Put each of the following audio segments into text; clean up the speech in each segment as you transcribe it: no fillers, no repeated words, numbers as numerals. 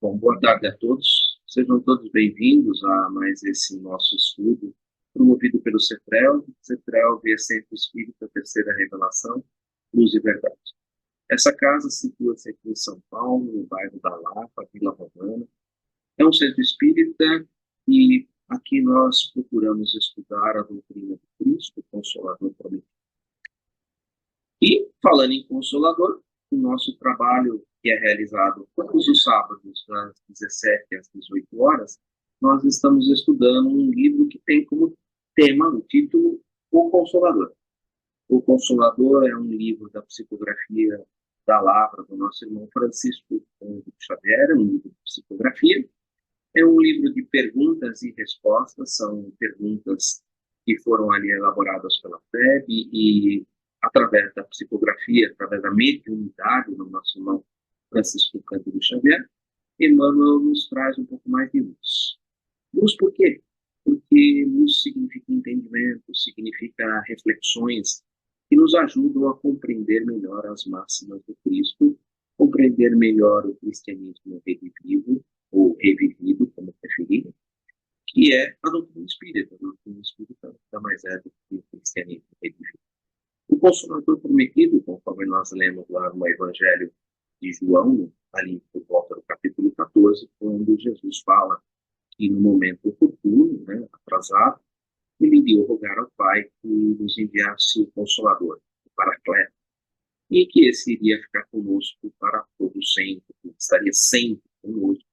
Bom, boa tarde a todos. Sejam todos bem-vindos a mais esse nosso estudo, promovido pelo CETREL. CETREL via Centro Espírita Terceira Revelação, Luz e Verdade. Essa casa situa-se aqui em São Paulo, no bairro da Lapa, Vila Romana. É um centro espírita e aqui nós procuramos estudar a doutrina de Cristo, Consolador prometido. E, falando em Consolador, o nosso trabalho, que é realizado todos os sábados, das 17 às 18 horas, nós estamos estudando um livro que tem como tema, o título, O Consolador. O Consolador é um livro da psicografia da Lavra do nosso irmão Francisco Xavier, é um livro de psicografia. É um livro de perguntas e respostas, são perguntas que foram ali elaboradas pela FEB e através da psicografia, através da mediunidade do nosso irmão Francisco Cândido Xavier, Emmanuel nos traz um pouco mais de luz. Luz por quê? Porque luz significa entendimento, significa reflexões que nos ajudam a compreender melhor as máximas do Cristo, compreender melhor o cristianismo redivivo, ou revivido, como preferir, que é a doutrina espírita. A doutrina espírita nada mais é do que o cristianismo redivivo. O Consolador prometido, conforme nós lemos lá no Evangelho de João, ali por volta do capítulo 14, quando Jesus fala que no momento oportuno, atrasado, ele iria rogar ao Pai que nos enviasse o Consolador, o Paracleto, e que esse iria ficar conosco para todo sempre, estaria sempre conosco,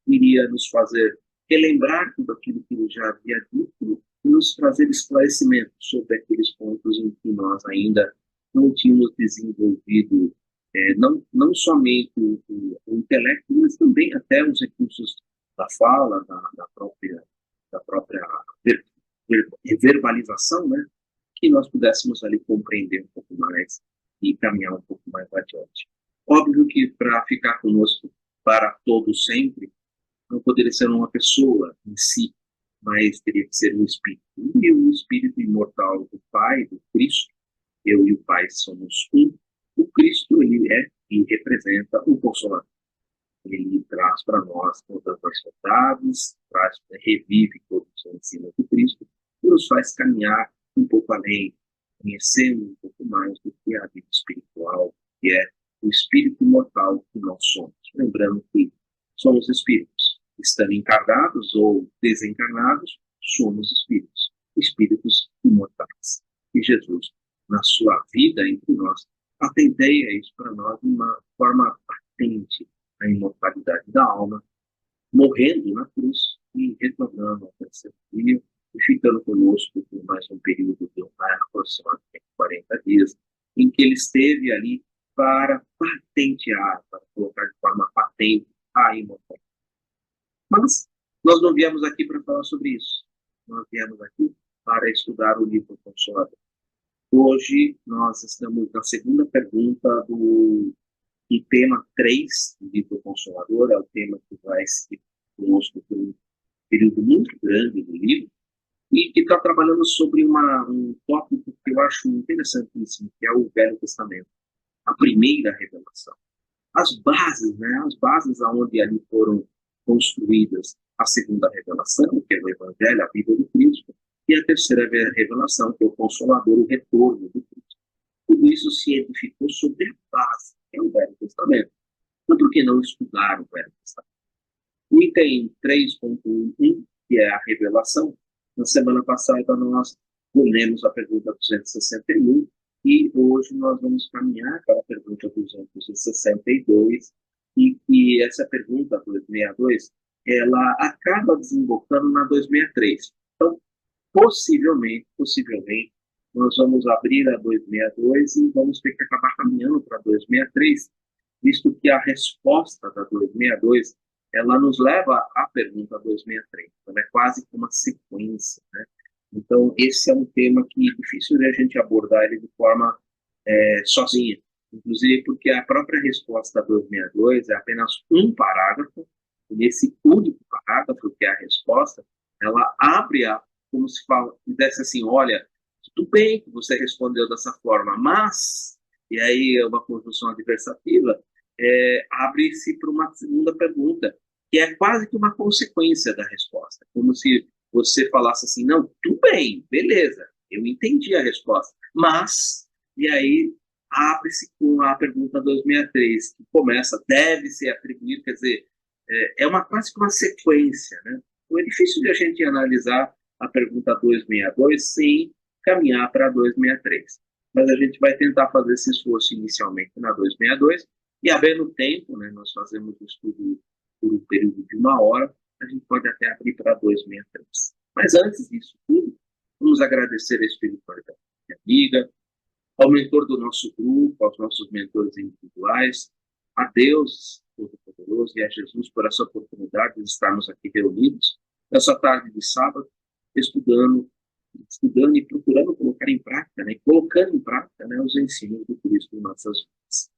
iria nos fazer relembrar tudo aquilo que ele já havia dito e nos trazer esclarecimento sobre aqueles pontos em que nós ainda não tínhamos desenvolvido não somente o intelecto, mas também até os recursos da fala, da própria verbalização, que nós pudéssemos ali compreender um pouco mais e caminhar um pouco mais adiante. Óbvio que para ficar conosco para todo sempre, não poderia ser uma pessoa em si, mas teria que ser um espírito. E o espírito imortal do Pai, do Cristo, eu e o Pai somos um. O Cristo, ele é e representa o Consolador. Ele traz para nós todas as verdades, revive todos os ensinos do Cristo e nos faz caminhar um pouco além, conhecendo um pouco mais do que é a vida espiritual, que é o espírito imortal que nós somos. Lembrando que somos espíritos, estando encarnados ou desencarnados, somos espíritos, espíritos imortais. E Jesus, na sua vida entre nós, atendeia isso para nós de uma forma patente, a imortalidade da alma, morrendo na cruz e retornando ao terceiro dia e ficando conosco por mais um período de aproximadamente 40 dias, em que ele esteve ali para patentear, para colocar de forma patente a imortalidade. Mas nós não viemos aqui para falar sobre isso. Nós viemos aqui para estudar o livro Consolador. Hoje nós estamos na segunda pergunta do tema 3 do livro Consolador, é o tema que vai ser conosco por um período muito grande do livro, e que está trabalhando sobre um tópico que eu acho interessantíssimo, que é o Velho Testamento, a primeira revelação. As bases aonde ali foram construídas a segunda revelação, que é o Evangelho, a vida do Cristo, e a terceira revelação, que é o Consolador, o retorno do Cristo. Tudo isso se edificou sobre a base, que é o Velho Testamento. Então, por que não estudar o Velho Testamento? O item 3.1, que é a revelação, na semana passada nós lemos a pergunta 261, e hoje nós vamos caminhar para a pergunta 262, e essa pergunta 262, ela acaba desembocando na 263. Então, possivelmente, nós vamos abrir a 262 e vamos ter que acabar caminhando para a 263, visto que a resposta da 262, ela nos leva à pergunta 263. Então, é quase como uma sequência, Então, esse é um tema que é difícil de a gente abordar ele de forma sozinha. Inclusive porque a própria resposta 262 é apenas um parágrafo, e nesse único parágrafo, que é a resposta, ela abre como se dissesse assim, olha, tudo bem que você respondeu dessa forma, mas, e aí é uma construção adversativa, abre-se para uma segunda pergunta, que é quase que uma consequência da resposta, como se você falasse assim, não, tudo bem, beleza, eu entendi a resposta, mas, e aí abre-se com a pergunta 263, que começa, deve ser atribuído, quer dizer, é uma, quase que uma sequência, né? Então é difícil de a gente analisar a pergunta 262 sem caminhar para a 263. Mas a gente vai tentar fazer esse esforço inicialmente na 262, e havendo tempo, né, nós fazemos o estudo por um período de 1 hora, a gente pode até abrir para 263. Mas antes disso tudo, vamos agradecer a espiritualidade minha amiga, ao mentor do nosso grupo, aos nossos mentores individuais, a Deus Todo-Poderoso e a Jesus por essa oportunidade de estarmos aqui reunidos nessa tarde de sábado, estudando e procurando colocar em prática, né, colocando em prática, né, os ensinos do Cristo em nossas vidas.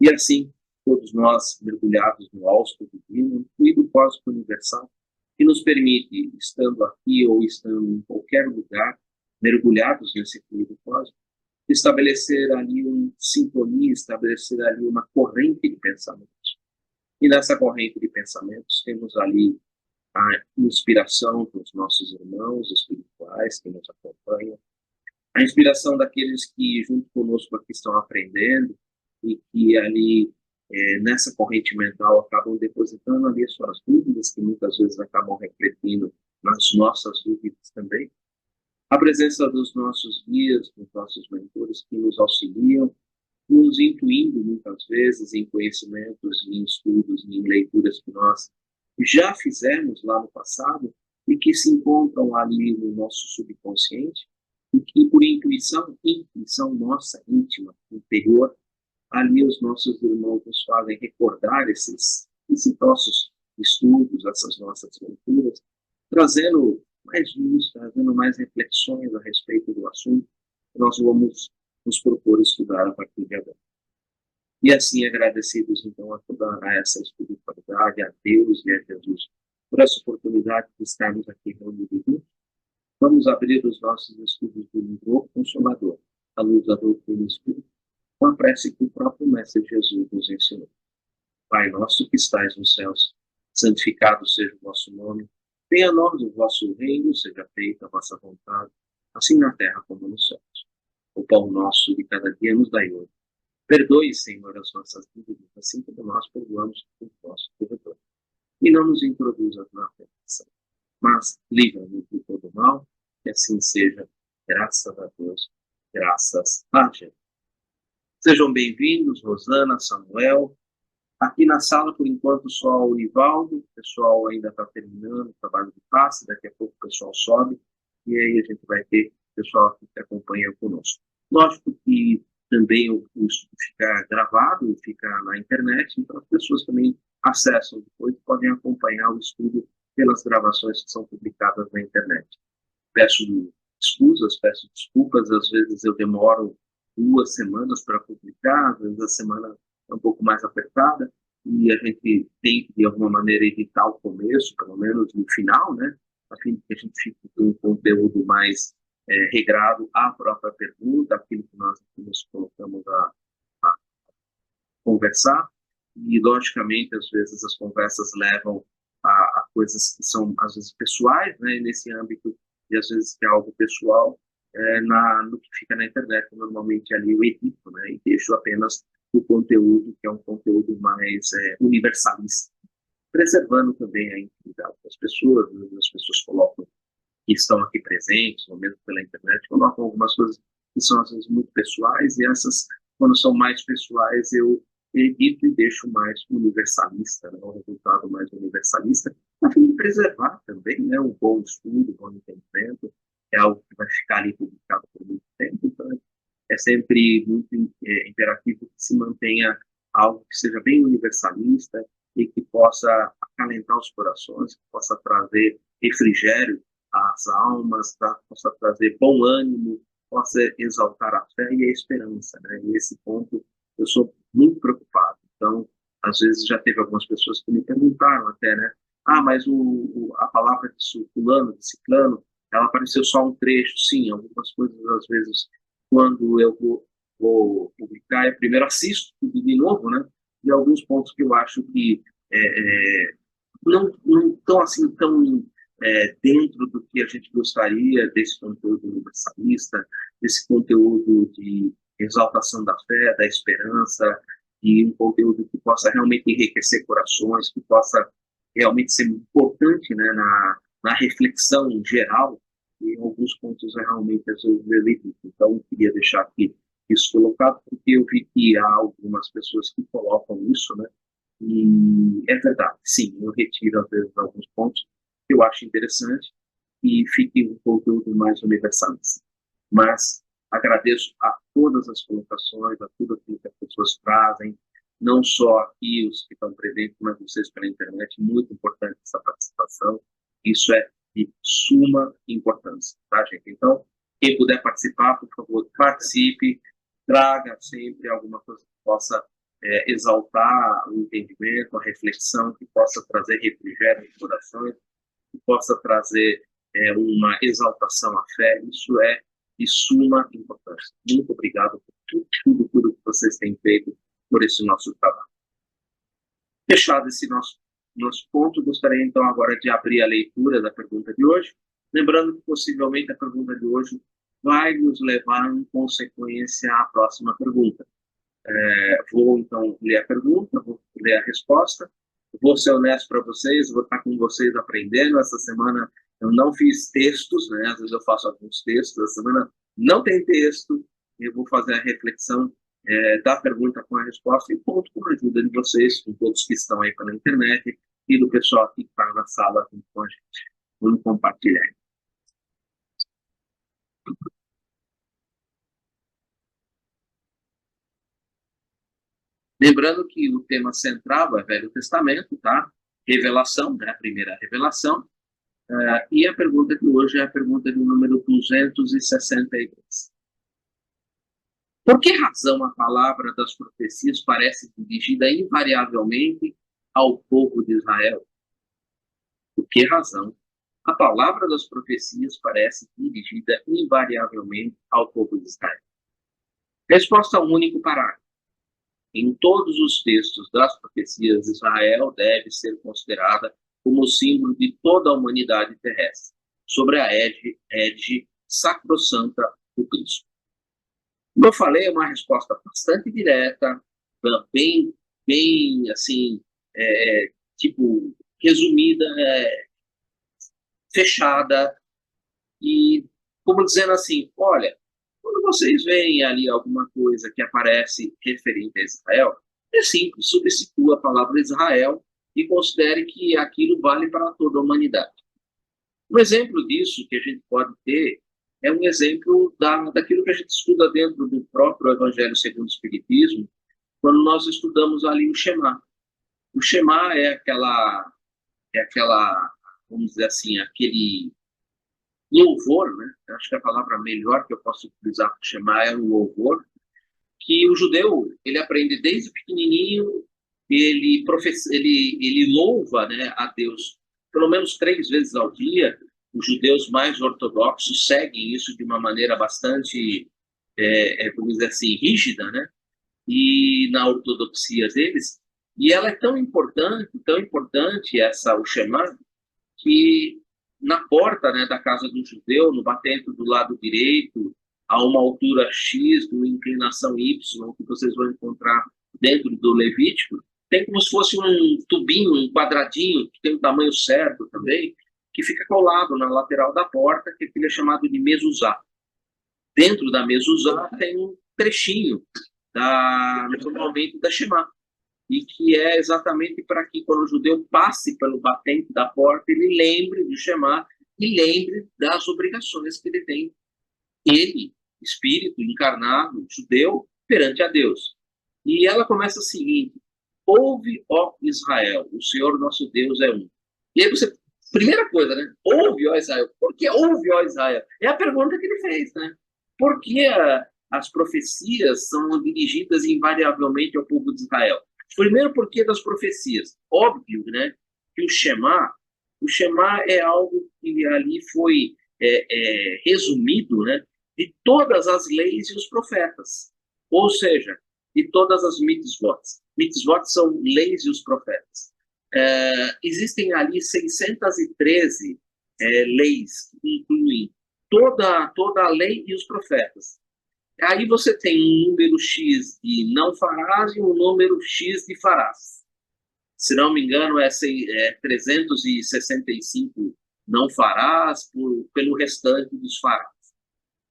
E assim, todos nós mergulhados no austo divino, fluido cósmico universal, que nos permite, estando aqui ou estando em qualquer lugar, mergulhados nesse fluido cósmico, estabelecer ali uma sintonia, estabelecer ali uma corrente de pensamentos. E nessa corrente de pensamentos temos ali a inspiração dos nossos irmãos espirituais que nos acompanham, a inspiração daqueles que junto conosco aqui estão aprendendo e que ali nessa corrente mental acabam depositando ali as suas dúvidas, que muitas vezes acabam refletindo nas nossas dúvidas também. A presença dos nossos guias, dos nossos mentores que nos auxiliam, nos intuindo muitas vezes em conhecimentos, em estudos, em leituras que nós já fizemos lá no passado e que se encontram ali no nosso subconsciente e que por intuição nossa íntima, interior, ali os nossos irmãos nos fazem recordar esses nossos estudos, essas nossas leituras, trazendo mais luz, trazendo mais reflexões a respeito do assunto que nós vamos nos propor estudar a partir de agora. E assim, agradecidos então a toda essa espiritualidade, a Deus e a Jesus, por essa oportunidade de estarmos aqui reunidos juntos, vamos abrir os nossos estudos do livro O Consolador, a luz da doutrina espírita, com a prece que o próprio Mestre Jesus nos ensinou. Pai nosso que estais nos céus, santificado seja o vosso nome, venha a nós o vosso reino, seja feita a vossa vontade, assim na terra como nos céus. O pão nosso de cada dia nos dai hoje. Perdoe, Senhor, as nossas dívidas, assim como nós perdoamos os nossos devedores. E não nos introduzas na tentação, mas livra-nos de todo mal, que assim seja, graças a Deus, graças a Jesus. Sejam bem-vindos, Rosana, Samuel. Aqui na sala, por enquanto, só o Ivaldo, o pessoal ainda está terminando o trabalho de passe, daqui a pouco o pessoal sobe, e aí a gente vai ter o pessoal que acompanha conosco. Lógico que também o estudo fica gravado, fica na internet, então as pessoas também acessam depois e podem acompanhar o estudo pelas gravações que são publicadas na internet. Peço desculpas, às vezes eu demoro 2 semanas para publicar, às vezes a semana é um pouco mais apertada, e a gente tem que, de alguma maneira, evitar o começo, pelo menos no final, né, a fim de que a gente fique com um conteúdo mais regrado à própria pergunta, aquilo que nós nos colocamos a conversar, e, logicamente, às vezes as conversas levam a coisas que são, às vezes, pessoais, né, nesse âmbito, e às vezes que é algo pessoal, no que fica na internet, normalmente ali eu edito, né, e deixo apenas o conteúdo, que é um conteúdo mais universalista, preservando também a intimidade das pessoas. As pessoas colocam, que estão aqui presentes, ou mesmo pela internet, colocam algumas coisas que são, às vezes, muito pessoais, e essas, quando são mais pessoais, eu edito e deixo mais universalista, né, um resultado mais universalista, a fim de preservar também, né, um bom estudo, um bom entendimento, é algo que vai ficar ali publicado por muito tempo, então é sempre muito imperativo que se mantenha algo que seja bem universalista e que possa acalentar os corações, que possa trazer refrigério às almas, possa trazer bom ânimo, possa exaltar a fé e a esperança, né? E nesse ponto eu sou muito preocupado. Então, às vezes já teve algumas pessoas que me perguntaram até, né? Ah, mas a palavra de fulano, de ciclano, ela apareceu só um trecho. Sim, algumas coisas às vezes quando eu vou publicar, eu primeiro assisto tudo de novo, né? E alguns pontos que eu acho que não estão assim tão dentro do que a gente gostaria desse conteúdo universalista, desse conteúdo de exaltação da fé, da esperança, e um conteúdo que possa realmente enriquecer corações, que possa realmente ser importante, né, na reflexão geral, e em alguns pontos realmente eu evito. Então, eu queria deixar aqui isso colocado, porque eu vi que há algumas pessoas que colocam isso, né, e é verdade, sim, eu retiro às vezes alguns pontos que eu acho interessante e fique um conteúdo mais universalista. Mas agradeço a todas as colocações, a tudo aquilo que as pessoas trazem, não só aqui os que estão presentes, mas vocês pela internet, muito importante essa participação, isso é de suma importância, tá, gente? Então, quem puder participar, por favor, participe, traga sempre alguma coisa que possa exaltar o entendimento, a reflexão, que possa trazer refrigério no coração, que possa trazer uma exaltação à fé. Isso é de suma importância. Muito obrigado por tudo que vocês têm feito por esse nosso trabalho. Fechado esse nosso ponto, gostaria então agora de abrir a leitura da pergunta de hoje, lembrando que possivelmente a pergunta de hoje vai nos levar em consequência à próxima pergunta. Vou então ler a pergunta, vou ler a resposta, vou ser honesto para vocês, vou estar com vocês aprendendo. Essa semana eu não fiz textos, né? Às vezes eu faço alguns textos, essa semana não tem texto, eu vou fazer a reflexão da pergunta com a resposta e conto com a ajuda de vocês, com todos que estão aí pela internet e do pessoal aqui que está na sala com a gente. Vamos compartilhar. Lembrando que o tema central é Velho Testamento, tá? Revelação, né? A primeira revelação. E a pergunta de hoje é a pergunta de número 262. Por que razão a palavra das profecias parece dirigida invariavelmente ao povo de Israel? Por que razão a palavra das profecias parece dirigida invariavelmente ao povo de Israel? Resposta ao único parágrafo. Em todos os textos das profecias, Israel deve ser considerada como símbolo de toda a humanidade terrestre, sobre a égide sacrossanta do Cristo. Como eu falei, é uma resposta bastante direta, bem assim, tipo, resumida, fechada, e como dizendo assim, olha, quando vocês veem ali alguma coisa que aparece referente a Israel, é simples, substitua a palavra Israel e considere que aquilo vale para toda a humanidade. Um exemplo disso que a gente pode ter é um exemplo daquilo que a gente estuda dentro do próprio Evangelho segundo o Espiritismo, quando nós estudamos ali o Shema. O Shema é aquela, vamos dizer assim, aquele louvor, né? Eu acho que a palavra melhor que eu posso utilizar para Shema é um louvor, que o judeu, ele aprende desde pequenininho, ele louva, né, a Deus pelo menos 3 vezes ao dia. Os judeus mais ortodoxos seguem isso de uma maneira bastante, vamos dizer assim, rígida, né? E na ortodoxia deles, e ela é tão importante o Shema, que na porta, né, da casa do judeu, no batente do lado direito, a uma altura X, uma inclinação Y, que vocês vão encontrar dentro do Levítico, tem como se fosse um tubinho, um quadradinho, que tem o tamanho certo também, que fica colado na lateral da porta, que é chamado de mezuzá. Dentro da mezuzá tem um trechinho normalmente da Shema, e que é exatamente para que quando o judeu passe pelo batente da porta, ele lembre de Shema e lembre das obrigações que ele tem. Ele, espírito encarnado, judeu, perante a Deus. E ela começa o seguinte: ouve, ó Israel, o Senhor nosso Deus é um. E aí você, primeira coisa, né? Ouve, ó Israel. Por que ouve, ó Israel? É a pergunta que ele fez, né? Por que as profecias são dirigidas invariavelmente ao povo de Israel? Primeiro, porque das profecias. Óbvio, né? Que o Shema é algo que ali foi resumido, né? De todas as leis e os profetas. Ou seja, de todas as mitzvot. Mitzvot são leis e os profetas. existem ali 613 leis que incluem toda a lei e os profetas. Aí você tem um número X de não farás e um número X de farás. Se não me engano, é 365 não farás pelo restante dos farás.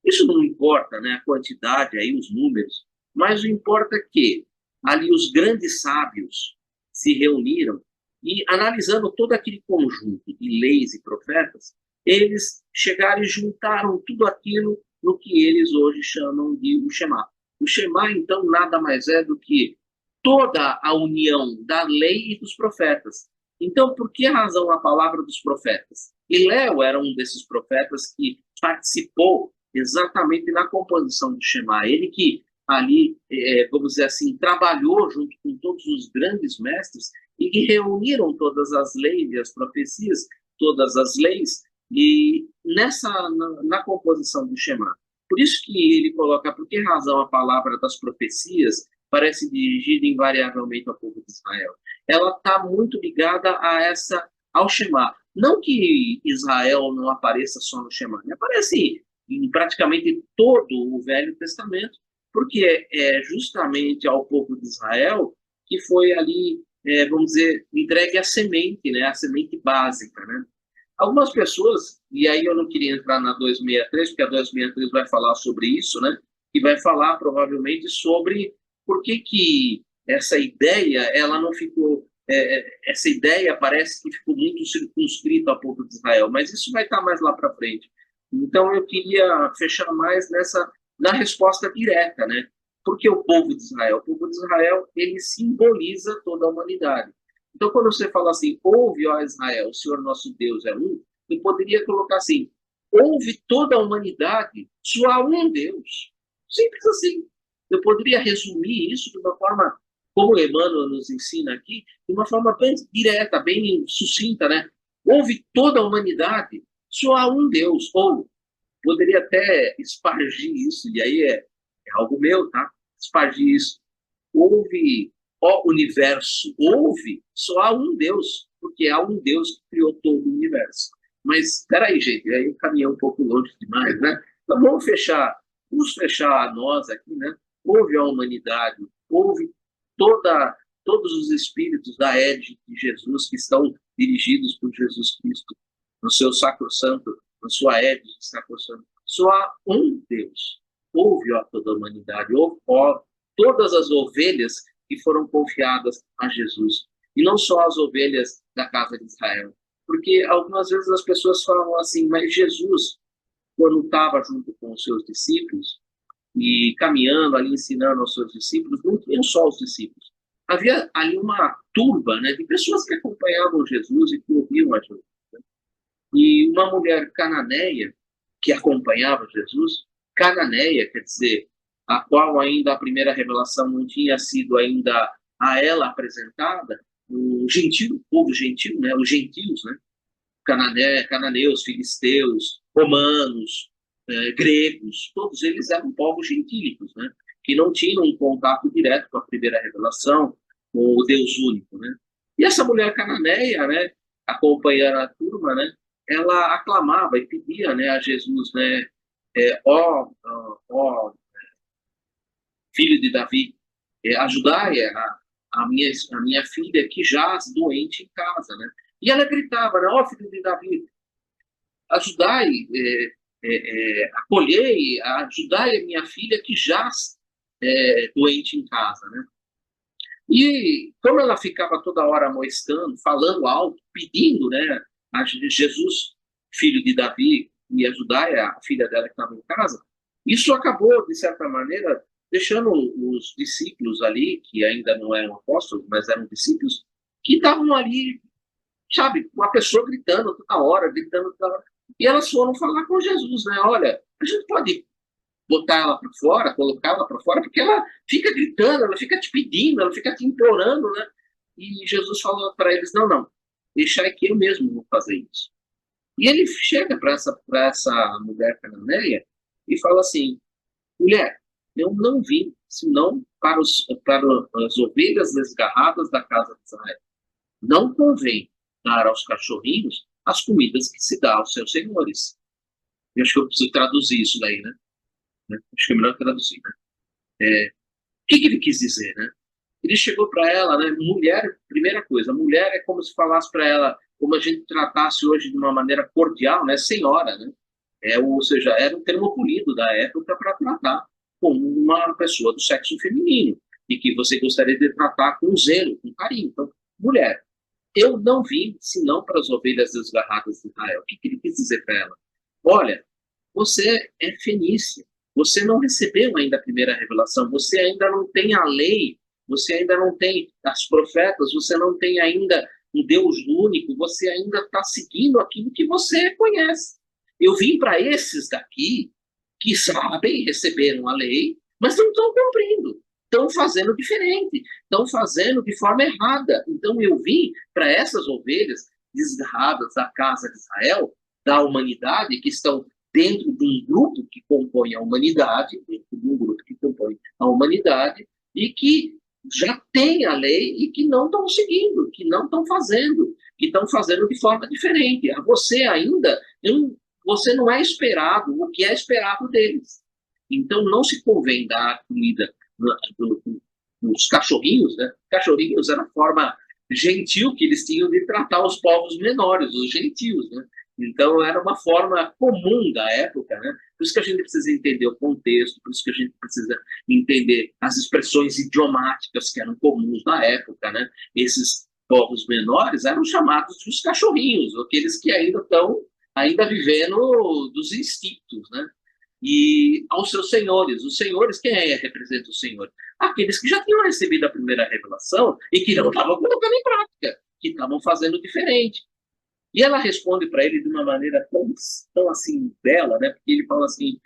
Isso não importa, né, a quantidade, aí, os números, mas o importa é que ali os grandes sábios se reuniram e, analisando todo aquele conjunto de leis e profetas, eles chegaram e juntaram tudo aquilo no que eles hoje chamam de o Shema. O Shema, então, nada mais é do que toda a união da lei e dos profetas. Então, por que razão a palavra dos profetas? E Léo era um desses profetas que participou exatamente na composição do Shema. Ele que ali, vamos dizer assim, trabalhou junto com todos os grandes mestres e que reuniram todas as leis e as profecias, todas as leis, e na composição do Shema. Por isso que ele coloca, por que razão a palavra das profecias parece dirigida invariavelmente ao povo de Israel? Ela está muito ligada ao Shema. Não que Israel não apareça só no Shema, aparece em praticamente todo o Velho Testamento, porque é justamente ao povo de Israel que foi ali, vamos dizer, entregue a semente, né, a semente básica, né? Algumas pessoas, e aí eu não queria entrar na 263, porque a 263 vai falar sobre isso, né? E vai falar provavelmente sobre por que essa ideia, ela não ficou, essa ideia parece que ficou muito circunscrita ao povo de Israel, mas isso vai estar mais lá para frente. Então eu queria fechar mais na resposta direta, né? Porque o povo de Israel? O povo de Israel, ele simboliza toda a humanidade. Então, quando você fala assim, ouve, ó Israel, o Senhor nosso Deus é um, eu poderia colocar assim, ouve toda a humanidade, só há um Deus. Simples assim. Eu poderia resumir isso de uma forma, como Emmanuel nos ensina aqui, de uma forma bem direta, bem sucinta, né? Ouve toda a humanidade, só há um Deus. Ou poderia até espargir isso, e aí é algo meu, tá? Espargir isso. Ouve, ó universo, ouve, só há um Deus, porque há um Deus que criou todo o universo. Mas, peraí, gente, aí eu caminhei um pouco longe demais, né? Então vamos fechar nós aqui, né? Ouve a humanidade, ouve todos os espíritos da égide de Jesus que estão dirigidos por Jesus Cristo, no seu sacrosanto, na sua égide sacrosanto. Só há um Deus. Ouve, ó, toda a humanidade, ouve, ó, todas as ovelhas que foram confiadas a Jesus. E não só as ovelhas da casa de Israel. Porque algumas vezes as pessoas falam assim, mas Jesus, quando estava junto com os seus discípulos, e caminhando ali, ensinando aos seus discípulos, não tinham só os discípulos. Havia ali uma turba, né, de pessoas que acompanhavam Jesus e que ouviam a Jesus. Né? E uma mulher cananeia que acompanhava Jesus, cananeia, quer dizer, a qual ainda a primeira revelação não tinha sido ainda a ela apresentada, o gentil, o povo gentil, né, os gentios, né, cananeus, filisteus, romanos, gregos, todos eles eram povos gentílicos, né, que não tinham um contato direto com a primeira revelação, com o Deus único, né. E essa mulher cananeia, né, acompanhando a turma, né, ela aclamava e pedia, né, a Jesus, né, ó, filho de Davi, ajudai a minha filha que jaz doente em casa, né? E ela gritava, né, ó filho de Davi, ajudai, acolhei, ajudai a minha filha que jaz doente em casa, né? E como ela ficava toda hora amoestando, falando alto, pedindo, né, a Jesus, filho de Davi, me ajudar, a filha dela que estava em casa, isso acabou, de certa maneira, deixando os discípulos ali, que ainda não eram apóstolos, mas eram discípulos, que estavam ali, sabe, uma pessoa gritando toda hora, gritando toda hora. E elas foram falar com Jesus, né? Olha, a gente pode botar ela para fora, colocar ela para fora, porque ela fica gritando, ela fica te pedindo, ela fica te implorando, né? E Jesus falou para eles: não, não, deixai que eu mesmo vou fazer isso. E ele chega para essa mulher cananeia e fala assim: mulher, eu não vim senão para as ovelhas desgarradas da casa de Israel. Não convém dar aos cachorrinhos as comidas que se dá aos seus senhores. Eu acho que eu preciso traduzir isso daí, né? Acho que é melhor traduzir, né? O que ele quis dizer, né? Ele chegou para ela, né? Mulher, primeira coisa, mulher é como se falasse para ela, como a gente tratasse hoje de uma maneira cordial, né? Senhora, né? Ou seja, era um termo polido da época para tratar como uma pessoa do sexo feminino e que você gostaria de tratar com zelo, com carinho. Então, mulher, eu não vim senão para as ovelhas desgarradas de Israel. O que ele quis dizer para ela? Olha, você é fenícia, você não recebeu ainda a primeira revelação, você ainda não tem a lei, você ainda não tem as profetas, você não tem ainda um Deus único, você ainda está seguindo aquilo que você conhece. Eu vim para esses daqui que sabem, receberam a lei, mas não estão cumprindo, estão fazendo diferente, estão fazendo de forma errada. Então eu vim para essas ovelhas desgarradas da casa de Israel, da humanidade, que estão dentro de um grupo que compõe a humanidade, dentro de um grupo que compõe a humanidade, e que já tem a lei e que não estão seguindo, que não estão fazendo, que estão fazendo de forma diferente. A você ainda, você não é esperado o que é esperado deles. Então não se convém dar comida nos cachorrinhos, né? Cachorrinhos era a forma gentil que eles tinham de tratar os povos menores, os gentios, né? Então, era uma forma comum da época, né? Por isso que a gente precisa entender o contexto, por isso que a gente precisa entender as expressões idiomáticas que eram comuns na época, né? Esses povos menores eram chamados de os cachorrinhos, aqueles que ainda estão vivendo dos instintos, né? E aos seus senhores. Os senhores, quem representa os senhores? Aqueles que já tinham recebido a primeira revelação e que não estavam colocando em prática, que estavam fazendo diferente. E ela responde para ele de uma maneira tão assim bela, né? Porque ele fala assim: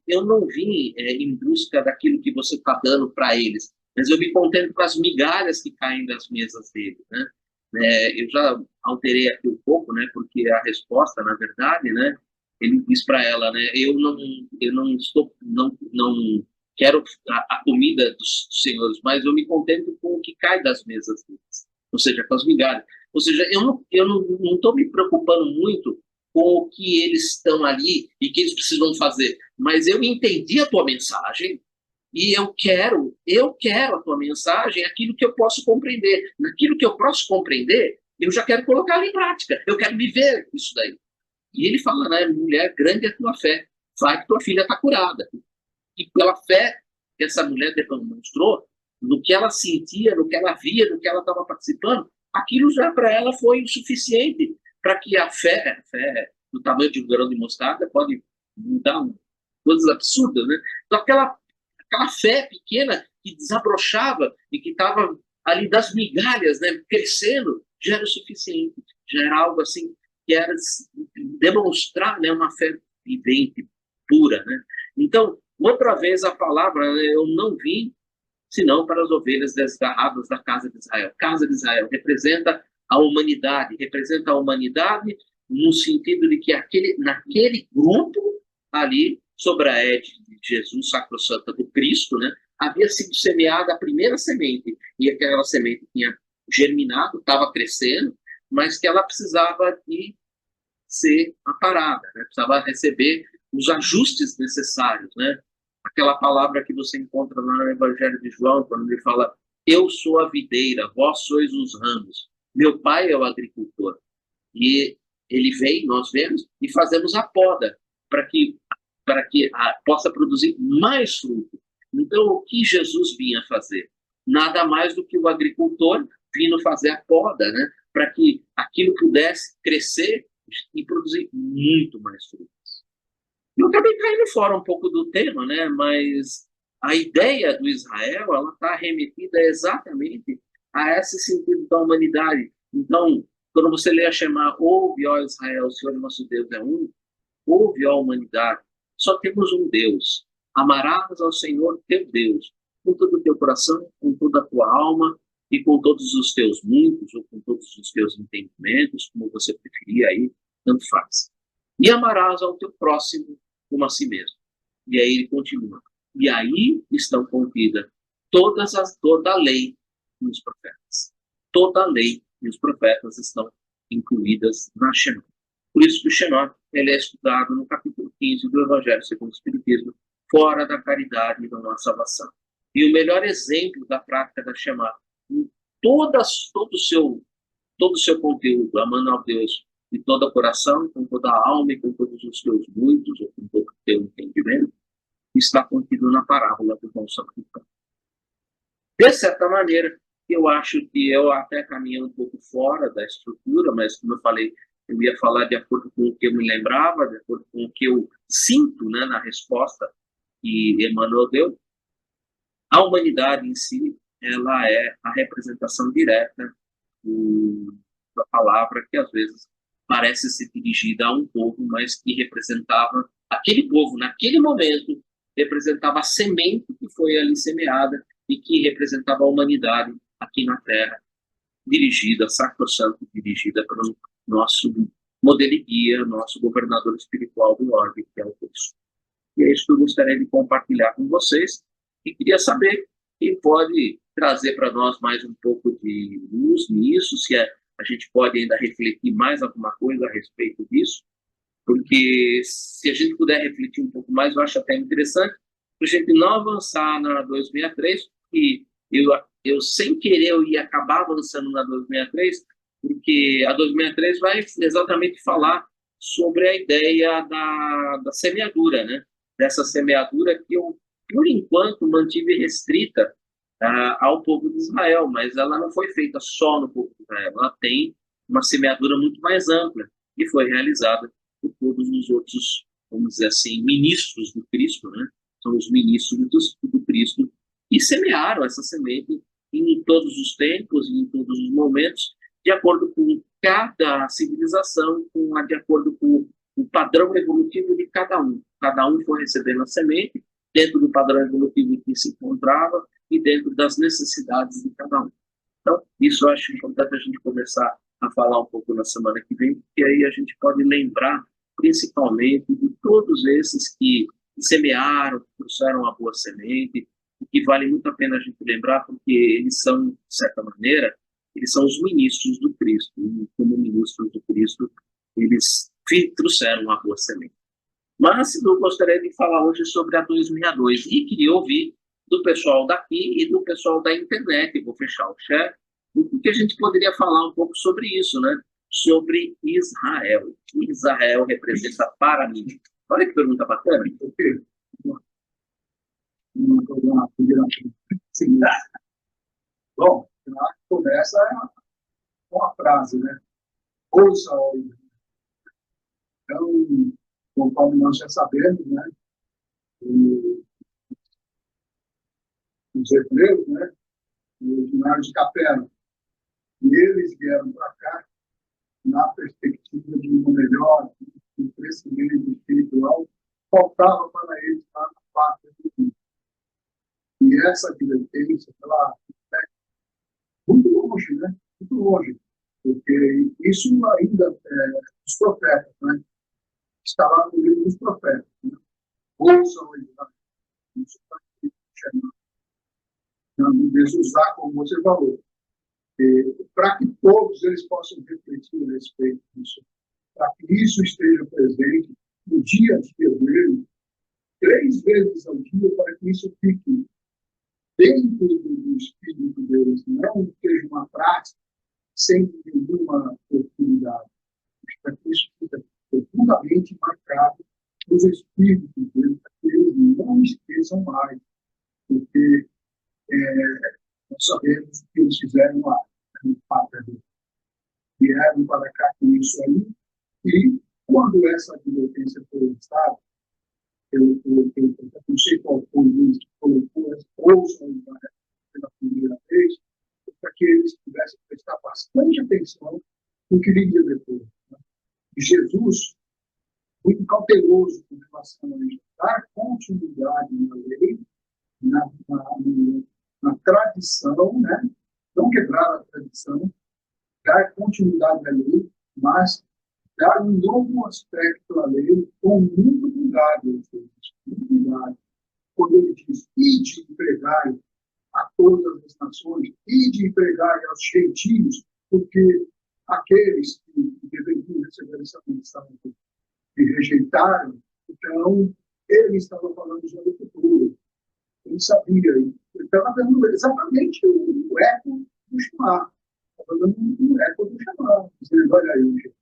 eu não vim em busca daquilo que você está dando para eles, mas eu me contento com as migalhas que caem das mesas deles, né? Eu já alterei aqui um pouco, né? Porque a resposta, na verdade, né? Ele diz para ela, né? Eu não estou, não quero a comida dos senhores, mas eu me contento com o que cai das mesas deles, ou seja, com as migalhas. Ou seja, eu não estou me preocupando muito com o que eles estão ali e que eles precisam fazer, mas eu entendi a tua mensagem e eu quero a tua mensagem, aquilo que eu posso compreender. Naquilo que eu posso compreender, eu já quero colocar em prática, eu quero viver isso daí. E ele fala, né, mulher, grande é a tua fé, vai que tua filha está curada. E pela fé que essa mulher demonstrou, no que ela sentia, no que ela via, no que ela estava participando, aquilo já para ela foi o suficiente para que a fé do tamanho de um grão de mostarda pode mudar coisas absurdas, né? Então aquela fé pequena que desabrochava e que estava ali das migalhas, né, crescendo, já era o suficiente, já era algo assim que era demonstrar, né, uma fé vivente, pura, né? Então, outra vez a palavra, né, eu não vim senão para as ovelhas desgarradas da casa de Israel. Casa de Israel representa a humanidade no sentido de que naquele grupo ali, sobre a égide de Jesus, sacrossanta do Cristo, né, havia sido semeada a primeira semente, e aquela semente tinha germinado, estava crescendo, mas que ela precisava de ser aparada, né? Precisava receber os ajustes necessários, né? Aquela palavra que você encontra lá no Evangelho de João, quando ele fala: eu sou a videira, vós sois os ramos, meu pai é o agricultor. E ele vem, nós vemos, e fazemos a poda para que possa produzir mais fruto. Então, o que Jesus vinha fazer? Nada mais do que o agricultor vindo fazer a poda, né? Para que aquilo pudesse crescer e produzir muito mais fruto. Eu acabei caindo fora um pouco do tema, né? Mas a ideia do Israel, ela está remetida exatamente a esse sentido da humanidade. Então, quando você lê a Shema, ouve, ó Israel, o Senhor nosso Deus é um, ouve, ó humanidade, só temos um Deus. Amarás ao Senhor teu Deus, com todo o teu coração, com toda a tua alma e com todos os teus mundos, ou com todos os teus entendimentos, como você preferir aí, tanto faz. E amarás ao teu próximo como a si mesmo. E aí ele continua. E aí estão contidas toda a lei nos profetas. toda a lei e os profetas estão incluídas na Shema. Por isso que o Shema ele é estudado no capítulo 15 do Evangelho segundo o Espiritismo, fora da caridade e da nossa salvação. E o melhor exemplo da prática da Shema, em todo o seu conteúdo, amando a Deus de todo o coração, com toda a alma e com todos os teus muitos, ou com todo o teu entendimento, está contido na parábola do bom samaritano. De certa maneira, eu acho que eu até caminhei um pouco fora da estrutura, mas como eu falei, eu ia falar de acordo com o que eu me lembrava, de acordo com o que eu sinto, né, na resposta que Emmanuel deu. A humanidade em si, ela é a representação direta da palavra que às vezes parece ser dirigida a um povo, mas que representava aquele povo, naquele momento, representava a semente que foi ali semeada e que representava a humanidade aqui na Terra, dirigida, sacrossanto, dirigida pelo nosso modelo e guia, nosso governador espiritual do orbe, que é o Cristo. E é isso que eu gostaria de compartilhar com vocês. E queria saber quem pode trazer para nós mais um pouco de luz nisso, se a gente pode ainda refletir mais alguma coisa a respeito disso, porque se a gente puder refletir um pouco mais, eu acho até interessante, para a gente não avançar na 263, e eu sem querer eu ia acabar avançando na 263, porque a 263 vai exatamente falar sobre a ideia da semeadura, né? Dessa semeadura que eu, por enquanto, mantive restrita ao povo de Israel, mas ela não foi feita só no povo de Israel, ela tem uma semeadura muito mais ampla e foi realizada por todos os outros, vamos dizer assim, ministros do Cristo, né? São os ministros do Cristo que semearam essa semente em todos os tempos e em todos os momentos, de acordo com cada civilização, de acordo com o padrão evolutivo de cada um. Cada um foi recebendo a semente dentro do padrão evolutivo em que se encontrava e dentro das necessidades de cada um. Então, isso eu acho importante a gente começar a falar um pouco na semana que vem, porque aí a gente pode lembrar principalmente de todos esses que semearam, que trouxeram a boa semente, e que vale muito a pena a gente lembrar, porque eles são, de certa maneira, eles são os ministros do Cristo, e como ministros do Cristo, eles trouxeram a boa semente. Mas eu gostaria de falar hoje sobre a 262 e queria ouvir do pessoal daqui e do pessoal da internet. Eu vou fechar o chat, porque a gente poderia falar um pouco sobre isso, né? Sobre Israel. O Israel representa para mim. Olha que pergunta bacana. Sim. Bom, começa com a frase, né? Ouça, então, conforme nós já sabemos, né? Os hebreus, né? Os originários de Capela. E eles vieram para cá na perspectiva de uma melhora, um crescimento espiritual, faltava para eles lá na pátria do mundo. E essa advertência, ela é muito longe, né? Muito longe. Porque isso ainda os profetas, né? Está lá no livro dos profetas. Né? Ouçam o Israel. Isso está aqui chamando. Então, usar como você falou. Para que todos eles possam refletir a respeito disso. Para que isso esteja presente no dia a dia dele, 3 vezes ao dia, para que isso fique dentro do espírito deles, não seja uma prática sem nenhuma oportunidade. Para que isso fique profundamente marcado nos espíritos deles, para que eles não esqueçam mais, porque nós sabemos o que eles fizeram lá, no pátria deles. Vieram para cá com isso aí, e quando essa advertência foi lançada, eu não sei qual foi o que colocou, ouçam pela primeira vez, para que eles pudessem prestar bastante atenção no que viria depois. Né? E Jesus, muito cauteloso com relação a isso, dar continuidade na lei, na tradição, né? Não quebrar a tradição, dar continuidade à lei, mas dar um novo aspecto à lei com muito cuidado. Muito cuidado. Quando ele diz, ide e pregai a todas as nações e de pregar aos gentios, porque aqueles que deveriam receber essa mensagem e rejeitaram, então ele estava falando sobre o futuro. Ele sabia, ele estava dando exatamente o eco do chamar. Estava dando um eco do chamar. Dizendo, olha aí,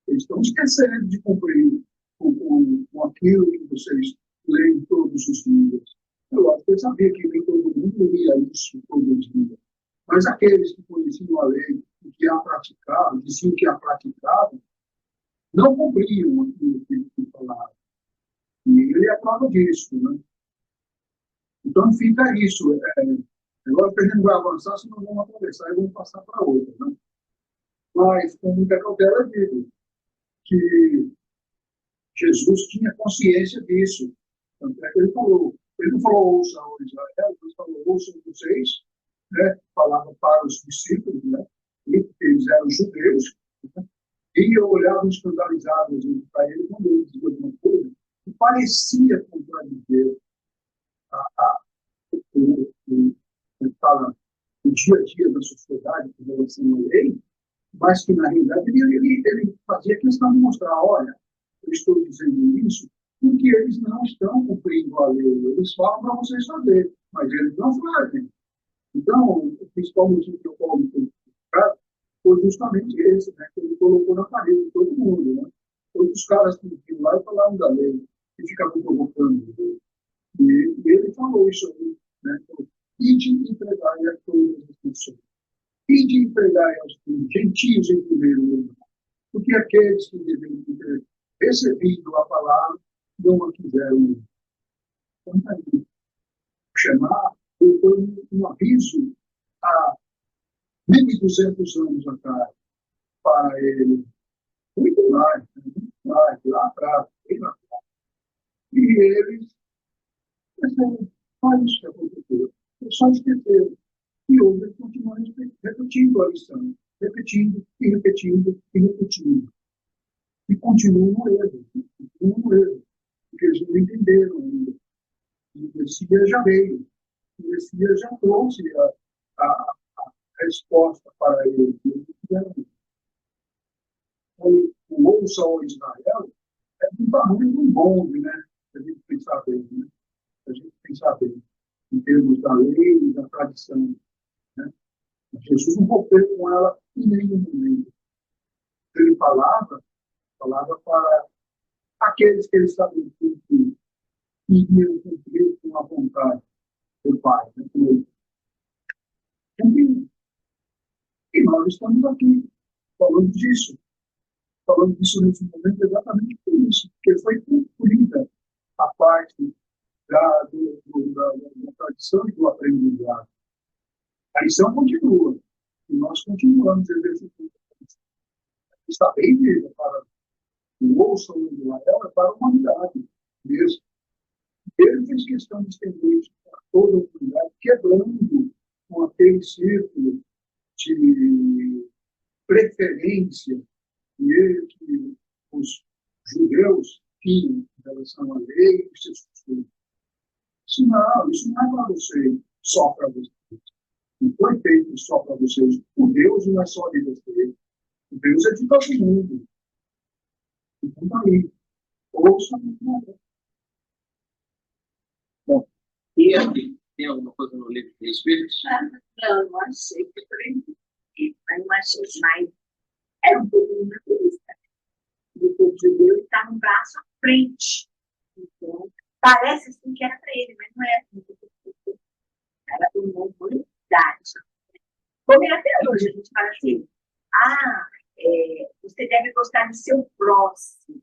eles estão esquecendo de cumprir com aquilo que vocês leem todos os dias. Eu acho que ele sabia que nem todo mundo lia isso todos os dias. Mas aqueles que conheciam a lei e que a praticavam, diziam que a praticavam, não cumpriam aquilo que falavam. E ele é a prova disso, né? Então fica isso. Agora que a gente vai avançar, senão vamos atravessar e vamos passar para outra, né? Mas com muita cautela eu digo que Jesus tinha consciência disso. Tanto é que ele não falou, ouça o Israel, ele falou, ouçam vocês, né? Falava para os discípulos, né? E eles eram judeus, né? E olhavam escandalizados para ele quando ele dizia alguma coisa que parecia contradizer o dia a dia da sociedade com relação à lei, mas que, na realidade, ele fazia questão de mostrar, olha, eu estou dizendo isso porque eles não estão cumprindo a lei. Eles falam para vocês fazer, mas eles não fazem. Então, o principal motivo que eu coloco foi justamente esse, né, que ele colocou na parede de todo mundo. Né? Todos os caras que vinham lá e falavam da lei, e ficavam provocando. E ele falou isso aí, né? E de entregar a todas as pessoas. E de entregar aos gentios em primeiro lugar. Porque aqueles que deveriam ter recebido a palavra não a quiseram. Então, aí, chamar foi um aviso há 1.200 anos atrás para ele. Muito mais, lá atrás, bem lá atrás. E eles pensaram, olha isso que aconteceu. Eles só esqueceram. E hoje eles continuam repetindo a lição. Repetindo, e repetindo, e repetindo. E continuam no erro. Continuam no erro. Porque eles não entenderam ainda. O Messias já veio. O Messias já trouxe a resposta para eles. O ouça ao Israel é do tamanho de um bonde, né? A gente pensar bem, né? A gente pensar bem, em termos da lei e da tradição. Né? Jesus não rompeu com ela em nenhum momento. Ele falava para aqueles que ele sabia que iriam cumprir com a vontade do Pai. Né? E nós estamos aqui falando disso nesse momento exatamente por isso, porque foi cumprida a parte da tradição e do aprendizado. A lição continua, e nós continuamos exercitando. Está bem viva para o ouçam de Israel, é para a humanidade mesmo. Ele fez questão de estender isso para toda a humanidade, quebrando com aquele círculo de preferência que os judeus tinham em relação à lei e seus costumes. Isso não é para vocês, só para vocês. Não foi feito só para vocês. O Deus não é só de vocês. O Deus é de todo mundo. Então, aí, ouça muito. Bom, e aqui, tem alguma coisa no livro de Espíritos? Não, não achei que foi, mas não achei mais. Era um pouco naturalista. O povo judeu está no braço à frente. Então, parece assim que era para ele, mas não era. Era para uma humanidade. Como é até hoje, a gente fala assim, você deve gostar do seu próximo,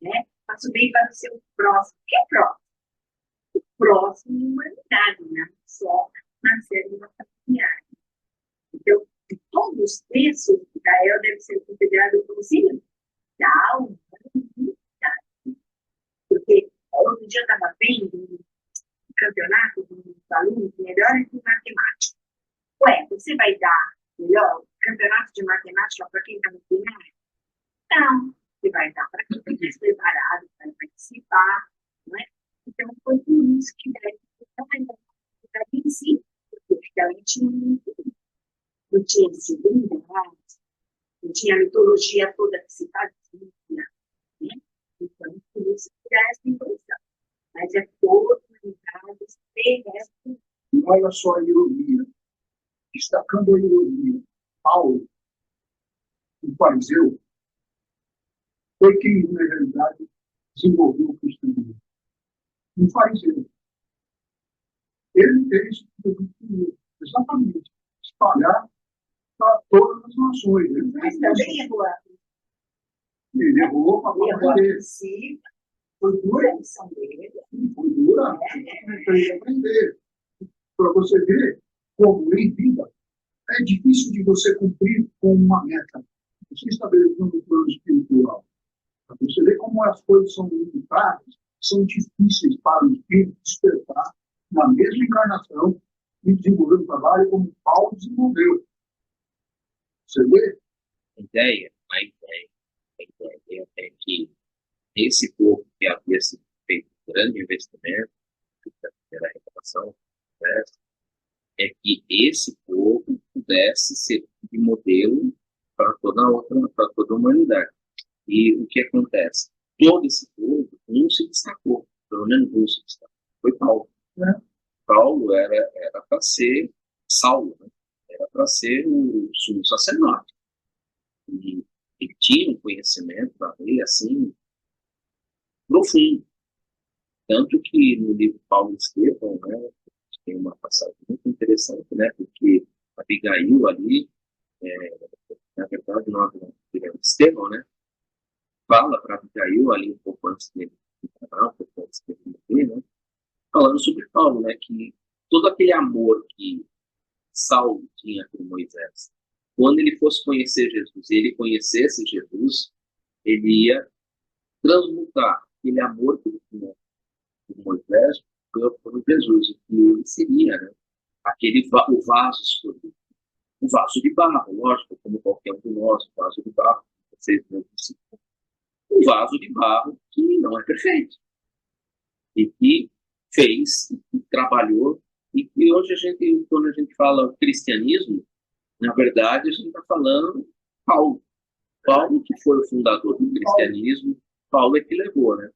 né? Faça o bem para o seu próximo. O que é próximo? O próximo é humanidade, né? Só nascer numa familiar. Então, todos os textos de Israel devem ser considerados como assim, da humanidade. Porque outro dia eu estava vendo um campeonato dos alunos melhores em matemática. Ué, você vai dar melhor campeonato de matemática para quem está no primário? Não. Você vai dar para quem está mais preparado para participar, não é? Então, foi por isso que deve ser tão em si, porque porque ela não tinha seguridade, não tinha a mitologia toda que se fazia, né? Então, por isso que dá essa impressão. Mas é toda humanidade terrestre. E olha só a ironia, destacando a ironia, Paulo, o fariseu, foi quem, na realidade, desenvolveu o cristianismo. Um fariseu. Ele fez exatamente espalhar para todas as nações. Mas também errou a Ele errou a palavra dele. princípio, Foi dura, a missão dele. foi dura. Tem que aprender. Para você ver como em vida é difícil de você cumprir com uma meta. Você estabeleceu um plano espiritual. Para você ver como as coisas são limitadas, são difíceis para o espírito despertar na mesma encarnação e desenvolver o trabalho como Paulo desenvolveu. Você vê? A ideia é que esse povo que havia sido feito um grande investimento, da primeira revelação, né, é que esse povo pudesse ser de modelo para toda a humanidade. E o que acontece? Todo esse povo, um se destacou, pelo menos um se destacou. Foi Paulo. Né? Paulo era para ser Saulo, né? Era para ser o sumo sacerdote. E ele tinha um conhecimento da lei assim profundo. Tanto que no livro Paulo e Estevão, né, tem uma passagem muito interessante, né, porque Abigail ali, na verdade, nós Estevão, né, fala para Abigail ali um pouco antes dele encarnar, um pouco antes dele morrer, né, falando sobre Paulo, né, que todo aquele amor que Saulo tinha por Moisés, quando ele fosse conhecer Jesus e ele conhecesse Jesus, ele ia transmutar aquele amor que ele tinha por Moisés por Jesus, e que ele seria, né, o vaso escolhido. Um vaso de barro, lógico, como qualquer um de nós, um vaso de barro, um vaso de barro que não é perfeito. E que fez, e trabalhou, e que hoje quando a gente fala cristianismo, na verdade a gente está falando Paulo. Paulo que foi o fundador do cristianismo, Paulo é que levou, né?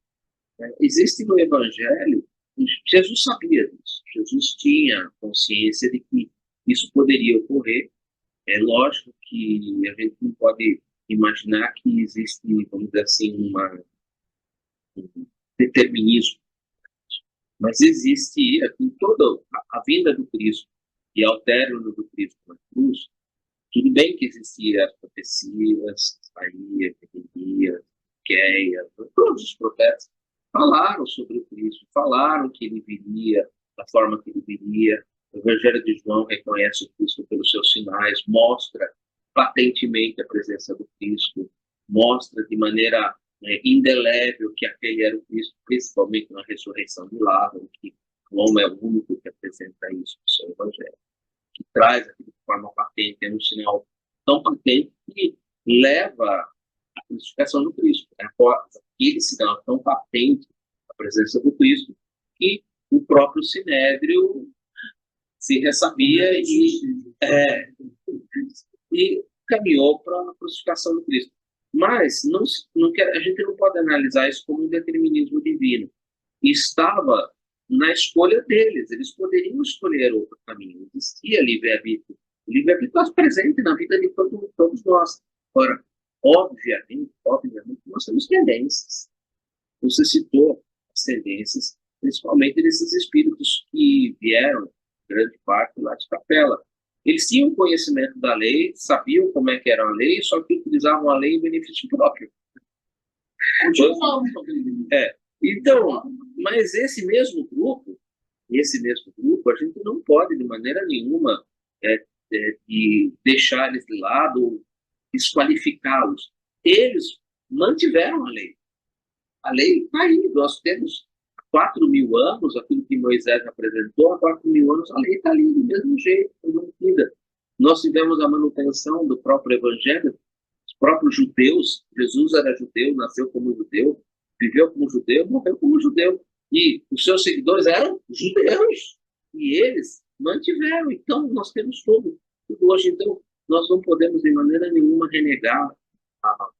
Existe no Evangelho, Jesus sabia disso, Jesus tinha consciência de que isso poderia ocorrer. É lógico que a gente não pode imaginar que existe, vamos dizer assim, um determinismo, mas existe aqui toda a vinda do Cristo e ao término do Cristo na cruz. Tudo bem que existiam as profecias, Isaías, Jeremias, Miqueias, todos os profetas falaram sobre o Cristo, falaram que ele viria, da forma que ele viria. O Evangelho de João reconhece o Cristo pelos seus sinais, mostra patentemente a presença do Cristo, mostra de maneira indelével que aquele era o Cristo, principalmente na ressurreição de Lázaro, que João é o único que apresenta isso no seu Evangelho, que traz aquilo de forma patente, é um sinal tão patente que leva à crucificação do Cristo. É aquele sinal tão patente, a presença do Cristo, que o próprio Sinédrio se ressabia e caminhou para a crucificação do Cristo. Mas a gente não pode analisar isso como um determinismo divino. Estava na escolha deles, eles poderiam escolher outro caminho, existia livre-arbítrio. O livre-arbítrio está presente na vida de todos nós. Ora, obviamente, nós temos tendências. Você citou as tendências, principalmente desses espíritos que vieram, grande parte, lá de Capela. Eles tinham conhecimento da lei, sabiam como é que era a lei, só que utilizavam a lei em benefício próprio. Então, mas esse mesmo grupo, a gente não pode, de maneira nenhuma, de deixar eles de lado, desqualificá-los. Eles mantiveram a lei. A lei está aí. Nós temos 4.000 anos, aquilo que Moisés apresentou, há 4.000 anos, a lei está ali do mesmo jeito, mantida. Nós tivemos a manutenção do próprio Evangelho, os próprios judeus. Jesus era judeu, nasceu como judeu, viveu como judeu, morreu como judeu. E os seus seguidores eram judeus. E eles mantiveram. Então, nós temos tudo hoje. Então, nós não podemos, de maneira nenhuma, renegar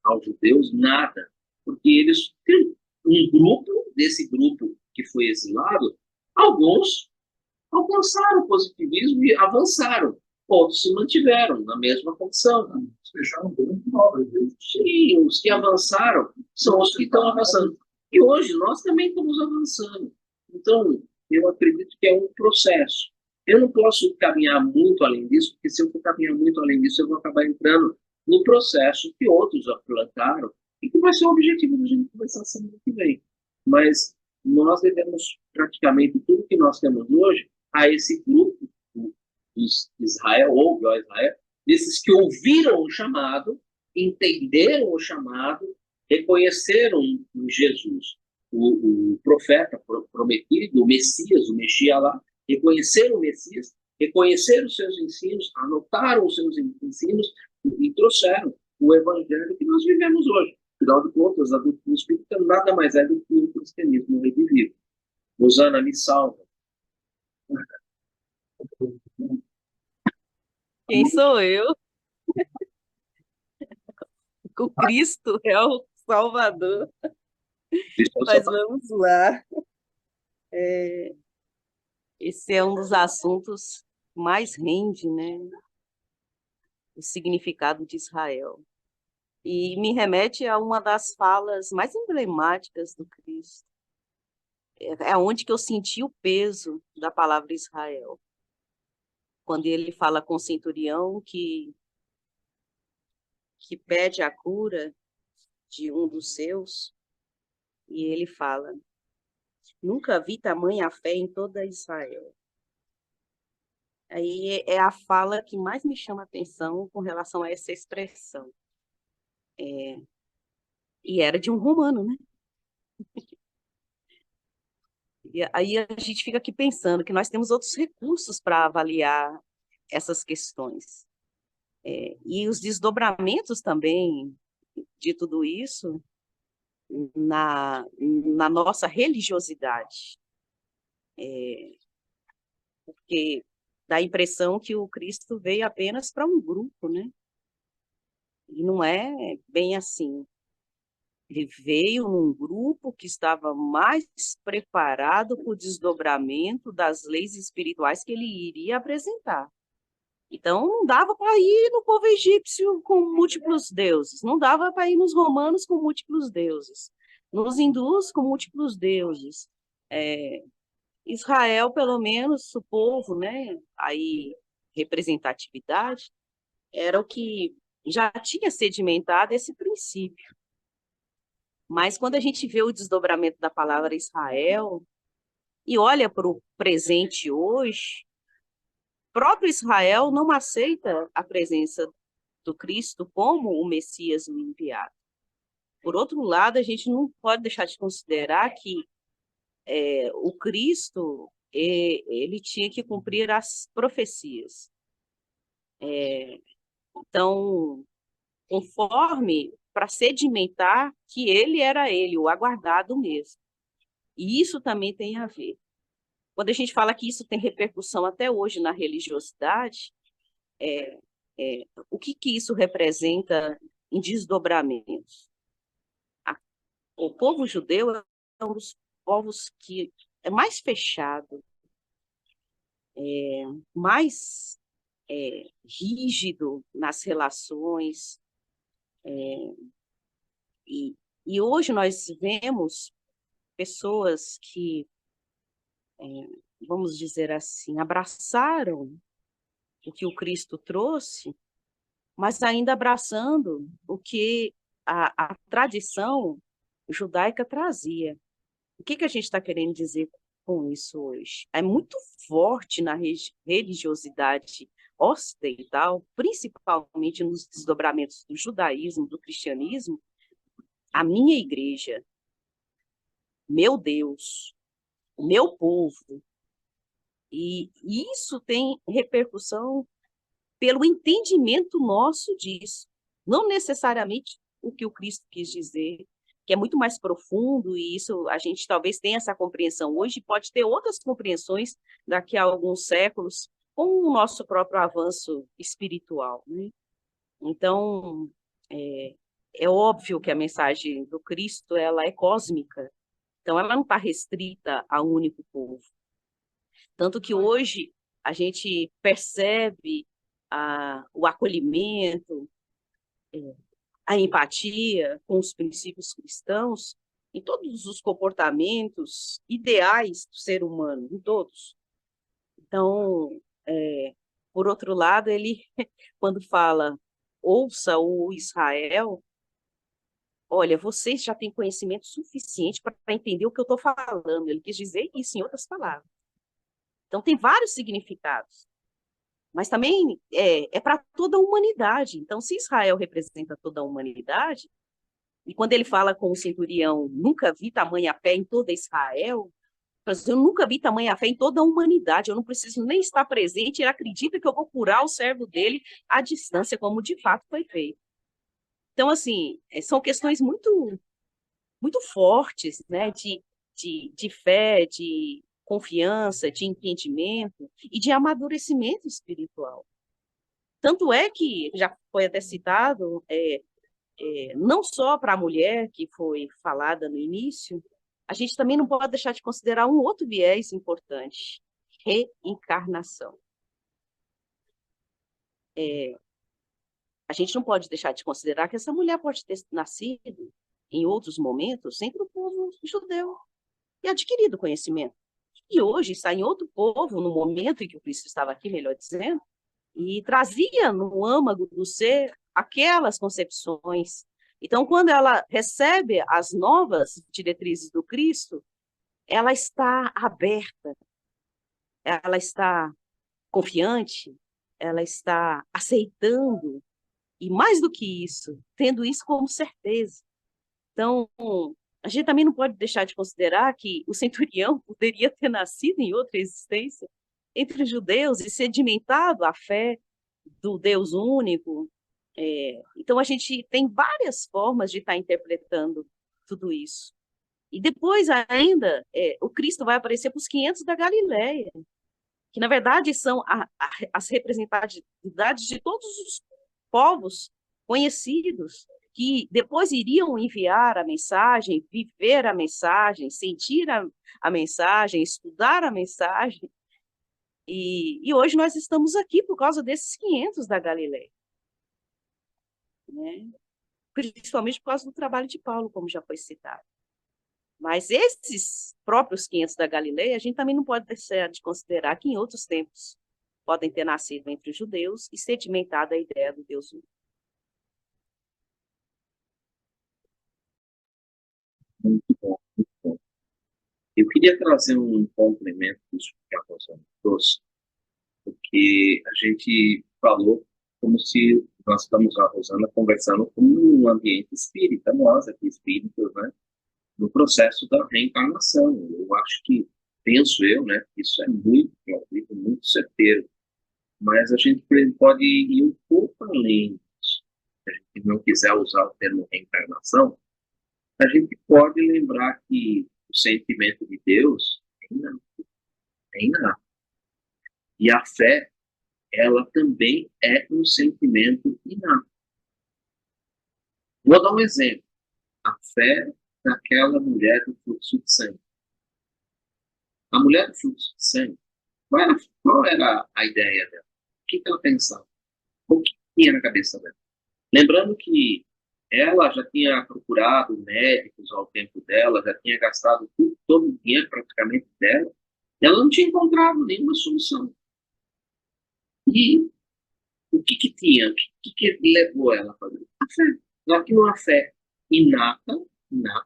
aos judeus nada, porque eles têm um grupo, desse grupo que foi exilado, alguns alcançaram o positivismo e avançaram, outros se mantiveram na mesma condição. Fecharam um grupo novo. Sim, os que avançaram são os que estão avançando. E hoje nós também estamos avançando. Então, eu acredito que é um processo. Eu não posso caminhar muito além disso, porque se eu for caminhar muito além disso, eu vou acabar entrando no processo que outros já plantaram e que vai ser o objetivo da gente conversar semana que vem. Mas nós devemos praticamente tudo que nós temos hoje a esse grupo de Israel, ou de Israel, desses que ouviram o chamado, entenderam o chamado, reconheceram em Jesus o profeta prometido, o Messias, o Messias lá, reconheceram o Messias, reconheceram os seus ensinos, anotaram os seus ensinos e trouxeram o evangelho que nós vivemos hoje. Afinal de contas, a doutrina espírita nada mais é do que o cristianismo revivido. Rosana, me salva. Quem sou eu? O Cristo é o Salvador. Mas vamos lá. Esse é um dos assuntos que mais rende, né? O significado de Israel. E me remete a uma das falas mais emblemáticas do Cristo. É onde que eu senti o peso da palavra Israel. Quando ele fala com o centurião que pede a cura de um dos seus, e ele fala: nunca vi tamanha fé em toda Israel. Aí é a fala que mais me chama a atenção com relação a essa expressão. E era de um romano, né? E aí a gente fica aqui pensando que nós temos outros recursos para avaliar essas questões. E os desdobramentos também de tudo isso na nossa religiosidade. Porque dá a impressão que o Cristo veio apenas para um grupo, né? E não é bem assim. Ele veio num grupo que estava mais preparado para o desdobramento das leis espirituais que ele iria apresentar. Então, não dava para ir no povo egípcio com múltiplos deuses, não dava para ir nos romanos com múltiplos deuses, nos hindus com múltiplos deuses. Israel, pelo menos, o povo, né, aí, representatividade, era o que já tinha sedimentado esse princípio. Mas quando a gente vê o desdobramento da palavra Israel e olha para o presente hoje, o próprio Israel não aceita a presença do Cristo como o Messias o enviado. Por outro lado, a gente não pode deixar de considerar que o Cristo ele tinha que cumprir as profecias. Então, conforme para sedimentar que ele era ele, o aguardado mesmo. E isso também tem a ver. Quando a gente fala que isso tem repercussão até hoje na religiosidade, o que isso representa em desdobramentos? O povo judeu é um dos povos que é mais fechado, mais rígido nas relações, e hoje nós vemos pessoas que, vamos dizer assim, abraçaram o que o Cristo trouxe, mas ainda abraçando o que a tradição judaica trazia. O que a gente está querendo dizer com isso hoje? É muito forte na religiosidade ocidental, principalmente nos desdobramentos do judaísmo, do cristianismo, a minha igreja, meu Deus, o meu povo. E isso tem repercussão pelo entendimento nosso disso. Não necessariamente o que o Cristo quis dizer, que é muito mais profundo, e isso a gente talvez tenha essa compreensão hoje, pode ter outras compreensões daqui a alguns séculos, com o nosso próprio avanço espiritual, né? Então, é óbvio que a mensagem do Cristo, ela é cósmica, então ela não está restrita a um único povo. Tanto que hoje a gente percebe o acolhimento, a empatia com os princípios cristãos em todos os comportamentos ideais do ser humano, em todos. Então, por outro lado, ele, quando fala, ouça o Israel, olha, vocês já têm conhecimento suficiente para entender o que eu estou falando. Ele quis dizer isso em outras palavras. Então, tem vários significados. Mas também é para toda a humanidade. Então, se Israel representa toda a humanidade, e quando ele fala com o centurião, nunca vi tamanha fé em toda Israel, eu nunca vi tamanha fé em toda a humanidade, eu não preciso nem estar presente, ele acredita que eu vou curar o servo dele à distância, como de fato foi feito. Então, assim, são questões muito, muito fortes, né, de fé, de confiança, de entendimento e de amadurecimento espiritual. Tanto é que, já foi até citado, não só para a mulher, que foi falada no início, a gente também não pode deixar de considerar um outro viés importante, reencarnação. A gente não pode deixar de considerar que essa mulher pode ter nascido em outros momentos entre o povo judeu e adquirido conhecimento. E hoje está em outro povo, no momento em que o Cristo estava aqui, melhor dizendo, e trazia no âmago do ser aquelas concepções. Então, quando ela recebe as novas diretrizes do Cristo, ela está aberta, ela está confiante, ela está aceitando, e mais do que isso, tendo isso como certeza. Então, a gente também não pode deixar de considerar que o centurião poderia ter nascido em outra existência entre os judeus e sedimentado a fé do Deus único. Então, a gente tem várias formas de estar interpretando tudo isso. E depois ainda, o Cristo vai aparecer para os 500 da Galileia, que na verdade são as representatividades de todos os povos conhecidos, que depois iriam enviar a mensagem, viver a mensagem, sentir a mensagem, estudar a mensagem. E hoje nós estamos aqui por causa desses 500 da Galileia, né? Principalmente por causa do trabalho de Paulo, como já foi citado. Mas esses próprios 500 da Galileia, a gente também não pode deixar de considerar que em outros tempos podem ter nascido entre os judeus e sedimentado a ideia do Deus único. Muito bom, muito bom. Eu queria trazer um complemento disso que a Rosana trouxe, porque a gente falou como se nós estamos, a Rosana, conversando com um ambiente espírita, nós aqui espíritos, né, no processo da reencarnação. Eu acho que, penso eu, né, isso é muito plausível, muito certeiro, mas a gente pode ir um pouco além disso. Se a gente não quiser usar o termo reencarnação, a gente pode lembrar que o sentimento de Deus é inato. E a fé, ela também é um sentimento inato. Vou dar um exemplo. A fé daquela mulher do fluxo de sangue. A mulher do fluxo de sangue, qual era a ideia dela? O que ela pensava? O que tinha na cabeça dela? Lembrando que ela já tinha procurado médicos ao tempo dela, já tinha gastado todo o dinheiro praticamente dela, ela não tinha encontrado nenhuma solução. E o que tinha? O que levou ela a fazer? A fé. Ela tinha uma fé inata,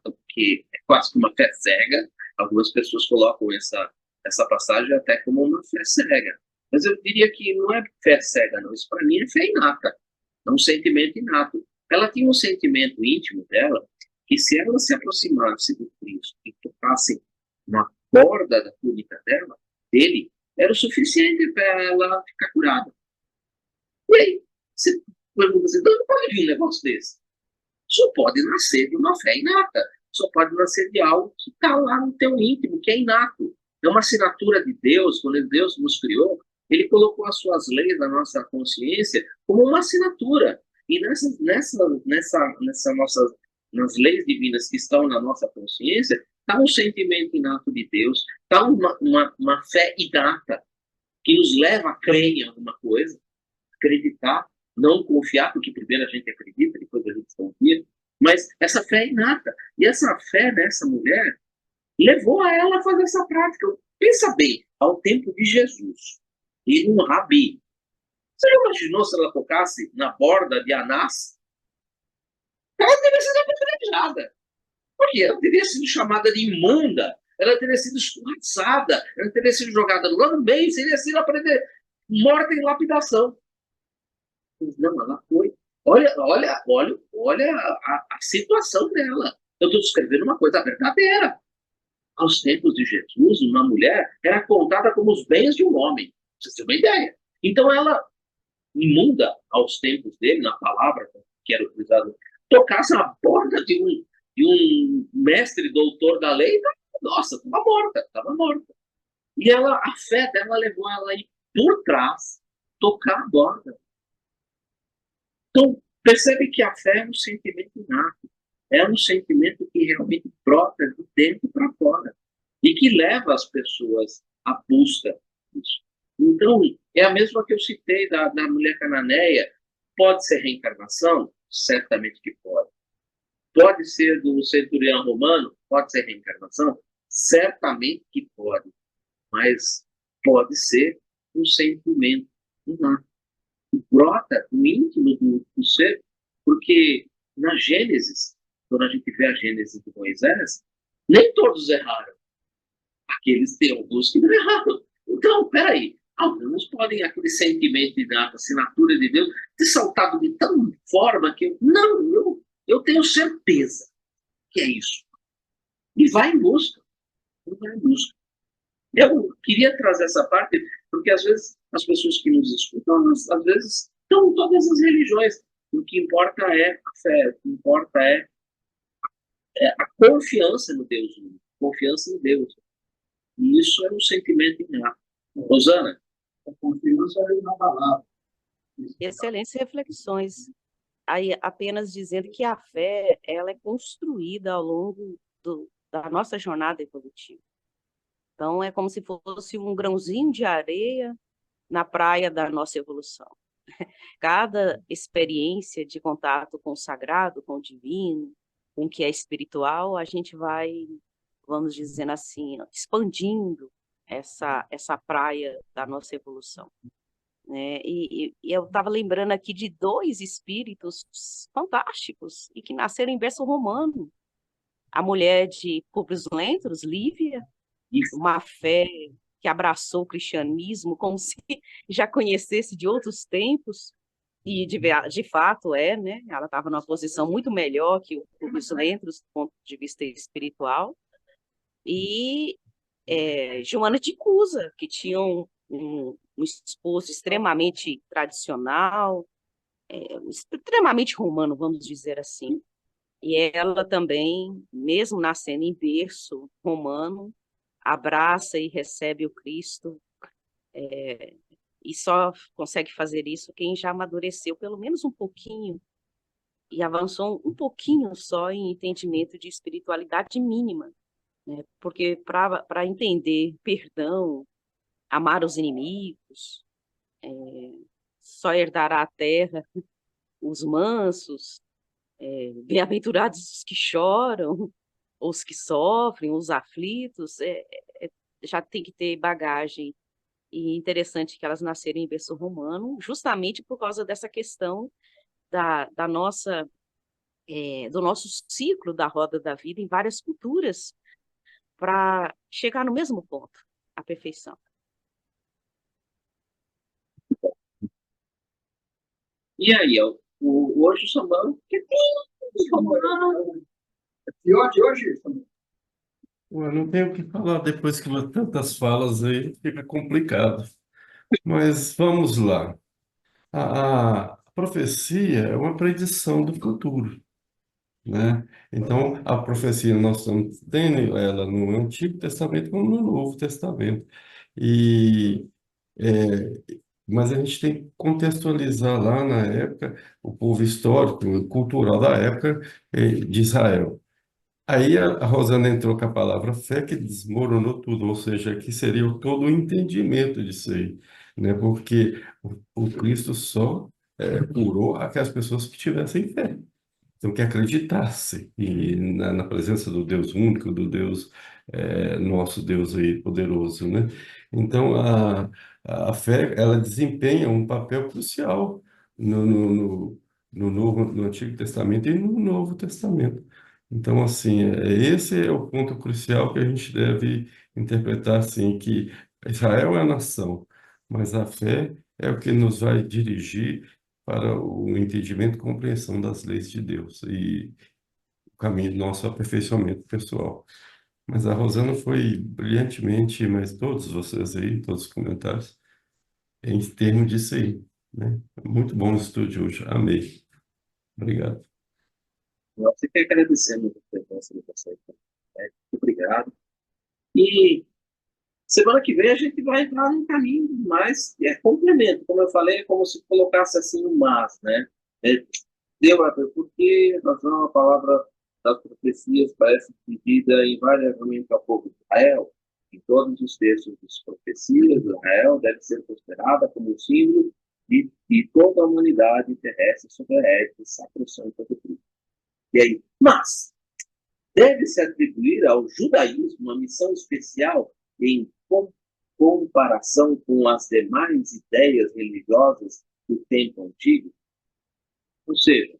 porque é quase que uma fé cega. Algumas pessoas colocam essa passagem até como uma fé cega. Mas eu diria que não é fé cega, não. Isso para mim é fé inata. É um sentimento inato. Ela tinha um sentimento íntimo dela que se ela se aproximasse do Cristo e tocasse na borda da túnica dele, era o suficiente para ela ficar curada. E aí, você pergunta assim, de onde pode vir um negócio desse? só pode nascer de uma fé inata, só pode nascer de algo que está lá no teu íntimo, que é inato. É uma assinatura de Deus, quando Deus nos criou, ele colocou as suas leis na nossa consciência como uma assinatura. E nas leis divinas que estão na nossa consciência, está um sentimento inato de Deus, está uma fé inata que nos leva a crer em alguma coisa, acreditar, não confiar, porque primeiro a gente acredita, depois a gente confia, mas essa fé é inata. E essa fé dessa mulher levou a ela a fazer essa prática. Pensa bem, ao tempo de Jesus e um rabi. Você já imaginou se ela tocasse na borda de Anás? Ela teria sido apedrejada. Porque ela teria sido chamada de imunda, ela teria sido escorraçada, ela teria sido jogada lá no meio, teria sido morta em lapidação. Não, ela foi. Olha a situação dela. Eu estou descrevendo uma coisa verdadeira. Aos tempos de Jesus, uma mulher era contada como os bens de um homem. Pra vocês terem uma ideia. Então ela, imunda aos tempos dele, na palavra que era utilizada, tocasse na borda de um mestre doutor da lei, nossa, estava morta. E ela, a fé dela levou ela a ir por trás, tocar a borda. Então, percebe que a fé é um sentimento inato, é um sentimento que realmente brota de dentro para fora e que leva as pessoas à busca disso. Então, é a mesma que eu citei da mulher cananeia. Pode ser reencarnação? Certamente que pode. Pode ser do centurião romano? Pode ser reencarnação? Certamente que pode. Mas pode ser um sentimento inato, que brota no íntimo do ser, porque na Gênesis, quando a gente vê a Gênesis de Moisés, nem todos erraram. Aqueles tem alguns que não erraram. Então, peraí, alguns podem, aquele sentimento de data, assinatura de Deus, ter saltado de tal forma que eu tenho certeza que é isso. E vai em busca. Vai em busca. Eu queria trazer essa parte, porque às vezes as pessoas que nos escutam, às vezes estão em todas as religiões. O que importa é a fé, o que importa é a confiança no Deus, confiança em Deus. E isso é um sentimento inato. Rosana? A confiança é inabalável. Excelentes reflexões. Aí, apenas dizendo que a fé ela é construída ao longo da nossa jornada evolutiva. Então, é como se fosse um grãozinho de areia na praia da nossa evolução. Cada experiência de contato com o sagrado, com o divino, com o que é espiritual, a gente vai, vamos dizer assim, expandindo essa praia da nossa evolução. E eu estava lembrando aqui de dois espíritos fantásticos e que nasceram em berço romano. A mulher de Publius Lentulus, Lívia, uma fé que abraçou o cristianismo como se já conhecesse de outros tempos, e de fato né? Ela estava numa posição muito melhor que o Publius Lentulus do ponto de vista espiritual. E Joana de Cusa, que tinha um esposo extremamente tradicional, extremamente romano, vamos dizer assim. E ela também, mesmo nascendo em berço romano, abraça e recebe o Cristo, e só consegue fazer isso quem já amadureceu pelo menos um pouquinho e avançou um pouquinho só em entendimento de espiritualidade mínima, né? Porque para entender perdão, amar os inimigos, só herdará a terra os mansos, bem-aventurados os que choram, os que sofrem, os aflitos, já tem que ter bagagem. E interessante que elas nasceram em berço romano, justamente por causa dessa questão da nossa, do nosso ciclo da roda da vida em várias culturas, para chegar no mesmo ponto, a perfeição. E aí, hoje o sambão, que tem sambão? E hoje, Eu não tenho o que falar depois que tantas falas aí, fica complicado. Mas vamos lá. A profecia é uma predição do futuro. né? Então, a profecia nós estamos tendo ela no Antigo Testamento como no Novo Testamento. E, mas a gente tem que contextualizar lá na época o povo histórico, cultural da época de Israel. Aí a Rosana entrou com a palavra fé que desmoronou tudo, ou seja, que seria todo o entendimento disso aí, né? Porque o Cristo só curou aquelas pessoas que tivessem fé. Então, que acreditasse na presença do Deus único, do Deus, nosso Deus aí poderoso, né? Então, a fé, ela desempenha um papel crucial no Antigo Testamento e no Novo Testamento. Então, assim, esse é o ponto crucial que a gente deve interpretar, assim, que Israel é a nação, mas a fé é o que nos vai dirigir para o entendimento e compreensão das leis de Deus e o caminho do nosso aperfeiçoamento pessoal. Mas a Rosana foi brilhantemente, mas todos vocês aí, todos os comentários, em termos disso aí, né? Muito bom o estúdio hoje, amei. Obrigado. Nós que agradecemos a presença de vocês. Né? Muito obrigado. E semana que vem a gente vai entrar num caminho mais complemento. Como eu falei, é como se colocasse assim um mas, né? É, deu a ver porque razão a palavra das profecias parece dividida invariavelmente ao povo de Israel. Em todos os textos das profecias, Israel deve ser considerada como um símbolo de toda a humanidade terrestre sobre a égide sacrossanta do Cristo. E aí, mas deve-se atribuir ao judaísmo uma missão especial em comparação com as demais ideias religiosas do tempo antigo? Ou seja,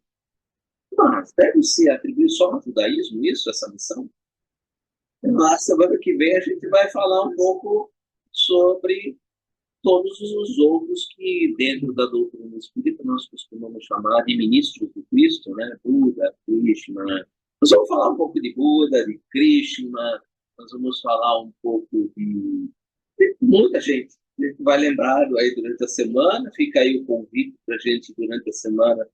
mas deve-se atribuir só ao judaísmo isso, essa missão? Na semana que vem a gente vai falar um pouco sobre todos os outros que, dentro da doutrina espírita, nós costumamos chamar de ministros do Cristo, né? Buda, Krishna. Nós vamos falar um pouco de Buda, de Krishna, nós vamos falar um pouco de muita gente. A gente vai lembrar aí durante a semana, fica aí o convite para a gente durante a semana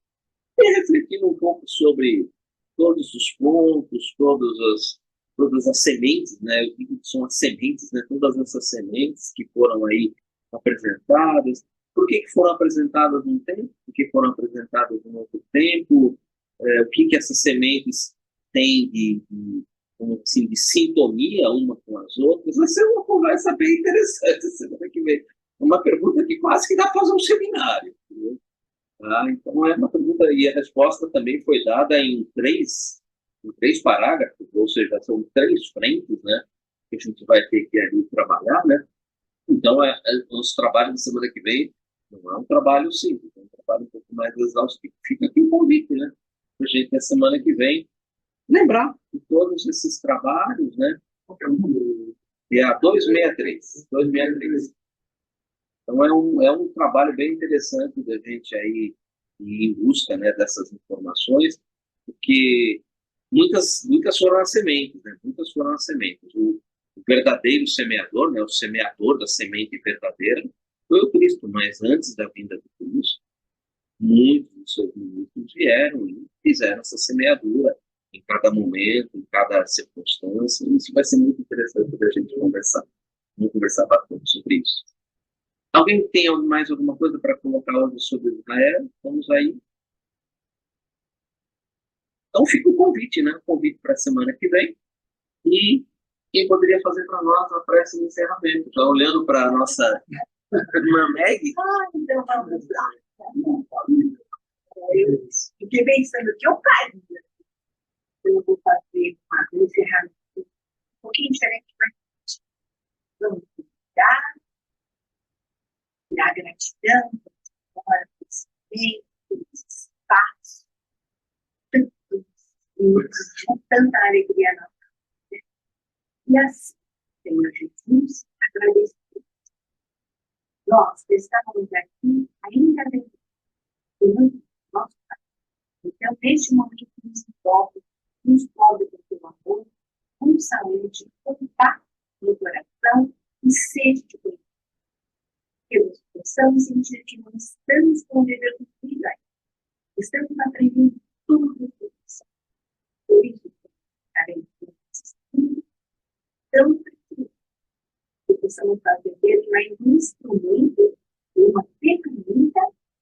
e refletindo um pouco sobre todos os pontos, todas as sementes, né? Eu digo que são as sementes, né? Todas essas sementes que foram aí apresentadas. Por que foram apresentadas num tempo? Por que foram apresentadas num outro tempo? O que essas sementes têm assim, de sintonia uma com as outras? Vai ser uma conversa bem interessante semana que vem. Uma pergunta que quase que dá para fazer um seminário. Entendeu? Tá? Então, é uma pergunta, e a resposta também foi dada em três parágrafos, ou seja, são três frentes, né, que a gente vai ter que ali trabalhar, né? Então, os trabalhos da semana que vem não é um trabalho simples, é um trabalho um pouco mais exaustivo. Fica aqui o convite, né, para a gente, na semana que vem, lembrar de todos esses trabalhos, né, que é a 263. Então, é um trabalho bem interessante da gente aí ir em busca, né, dessas informações, porque muitas foram as sementes, né? Muitas foram as sementes. O verdadeiro semeador, né, o semeador da semente verdadeira, foi o Cristo, mas antes da vinda do Cristo, muitos dos seus ministros vieram e fizeram essa semeadura em cada momento, em cada circunstância. Isso vai ser muito interessante para a gente conversar. Vamos conversar bastante sobre isso. Alguém tem mais alguma coisa para colocar hoje sobre Israel? Vamos aí. Então fica o convite, né? O convite para a semana que vem. E quem poderia fazer para nós a prece de encerramento? Já olhando para a nossa irmã Meg. Então vamos lá. Eu fiquei pensando que eu faria. Eu vou fazer um encerramento um pouquinho diferente, mas vamos cuidar, a gratidão, hora do conhecimento, desse espaço, tantos minutos de tanta alegria na vida. E assim, Senhor Jesus, agradeço. Nós estamos aqui ainda dentro do nosso Pai. Então, neste momento, nos envolve com o teu amor, com saúde, com paz no coração e sede de conhecimento. Que nós possamos sentir que não estamos convivendo com vida. Estamos aprendendo tudo isso. possamos fazer dele mais um instrumento, uma ferramenta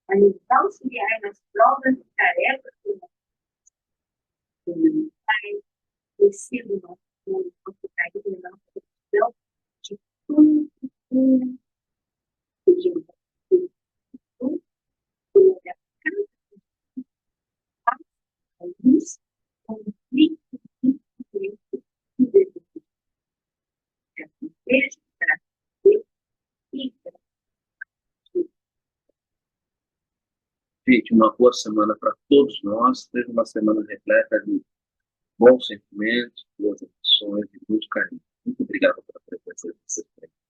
a nos auxiliar nas provas e tarefas fundamentais, conhecido nosso carinho, nossa decisão, de tudo que pedimos a Deus, toda a luz, conflito e silêncio que devemos ter beijo para Deus e para Gente, uma boa semana para todos nós. Seja uma semana repleta de bons sentimentos, boas emoções e muito carinho. Muito obrigado pela presença de vocês.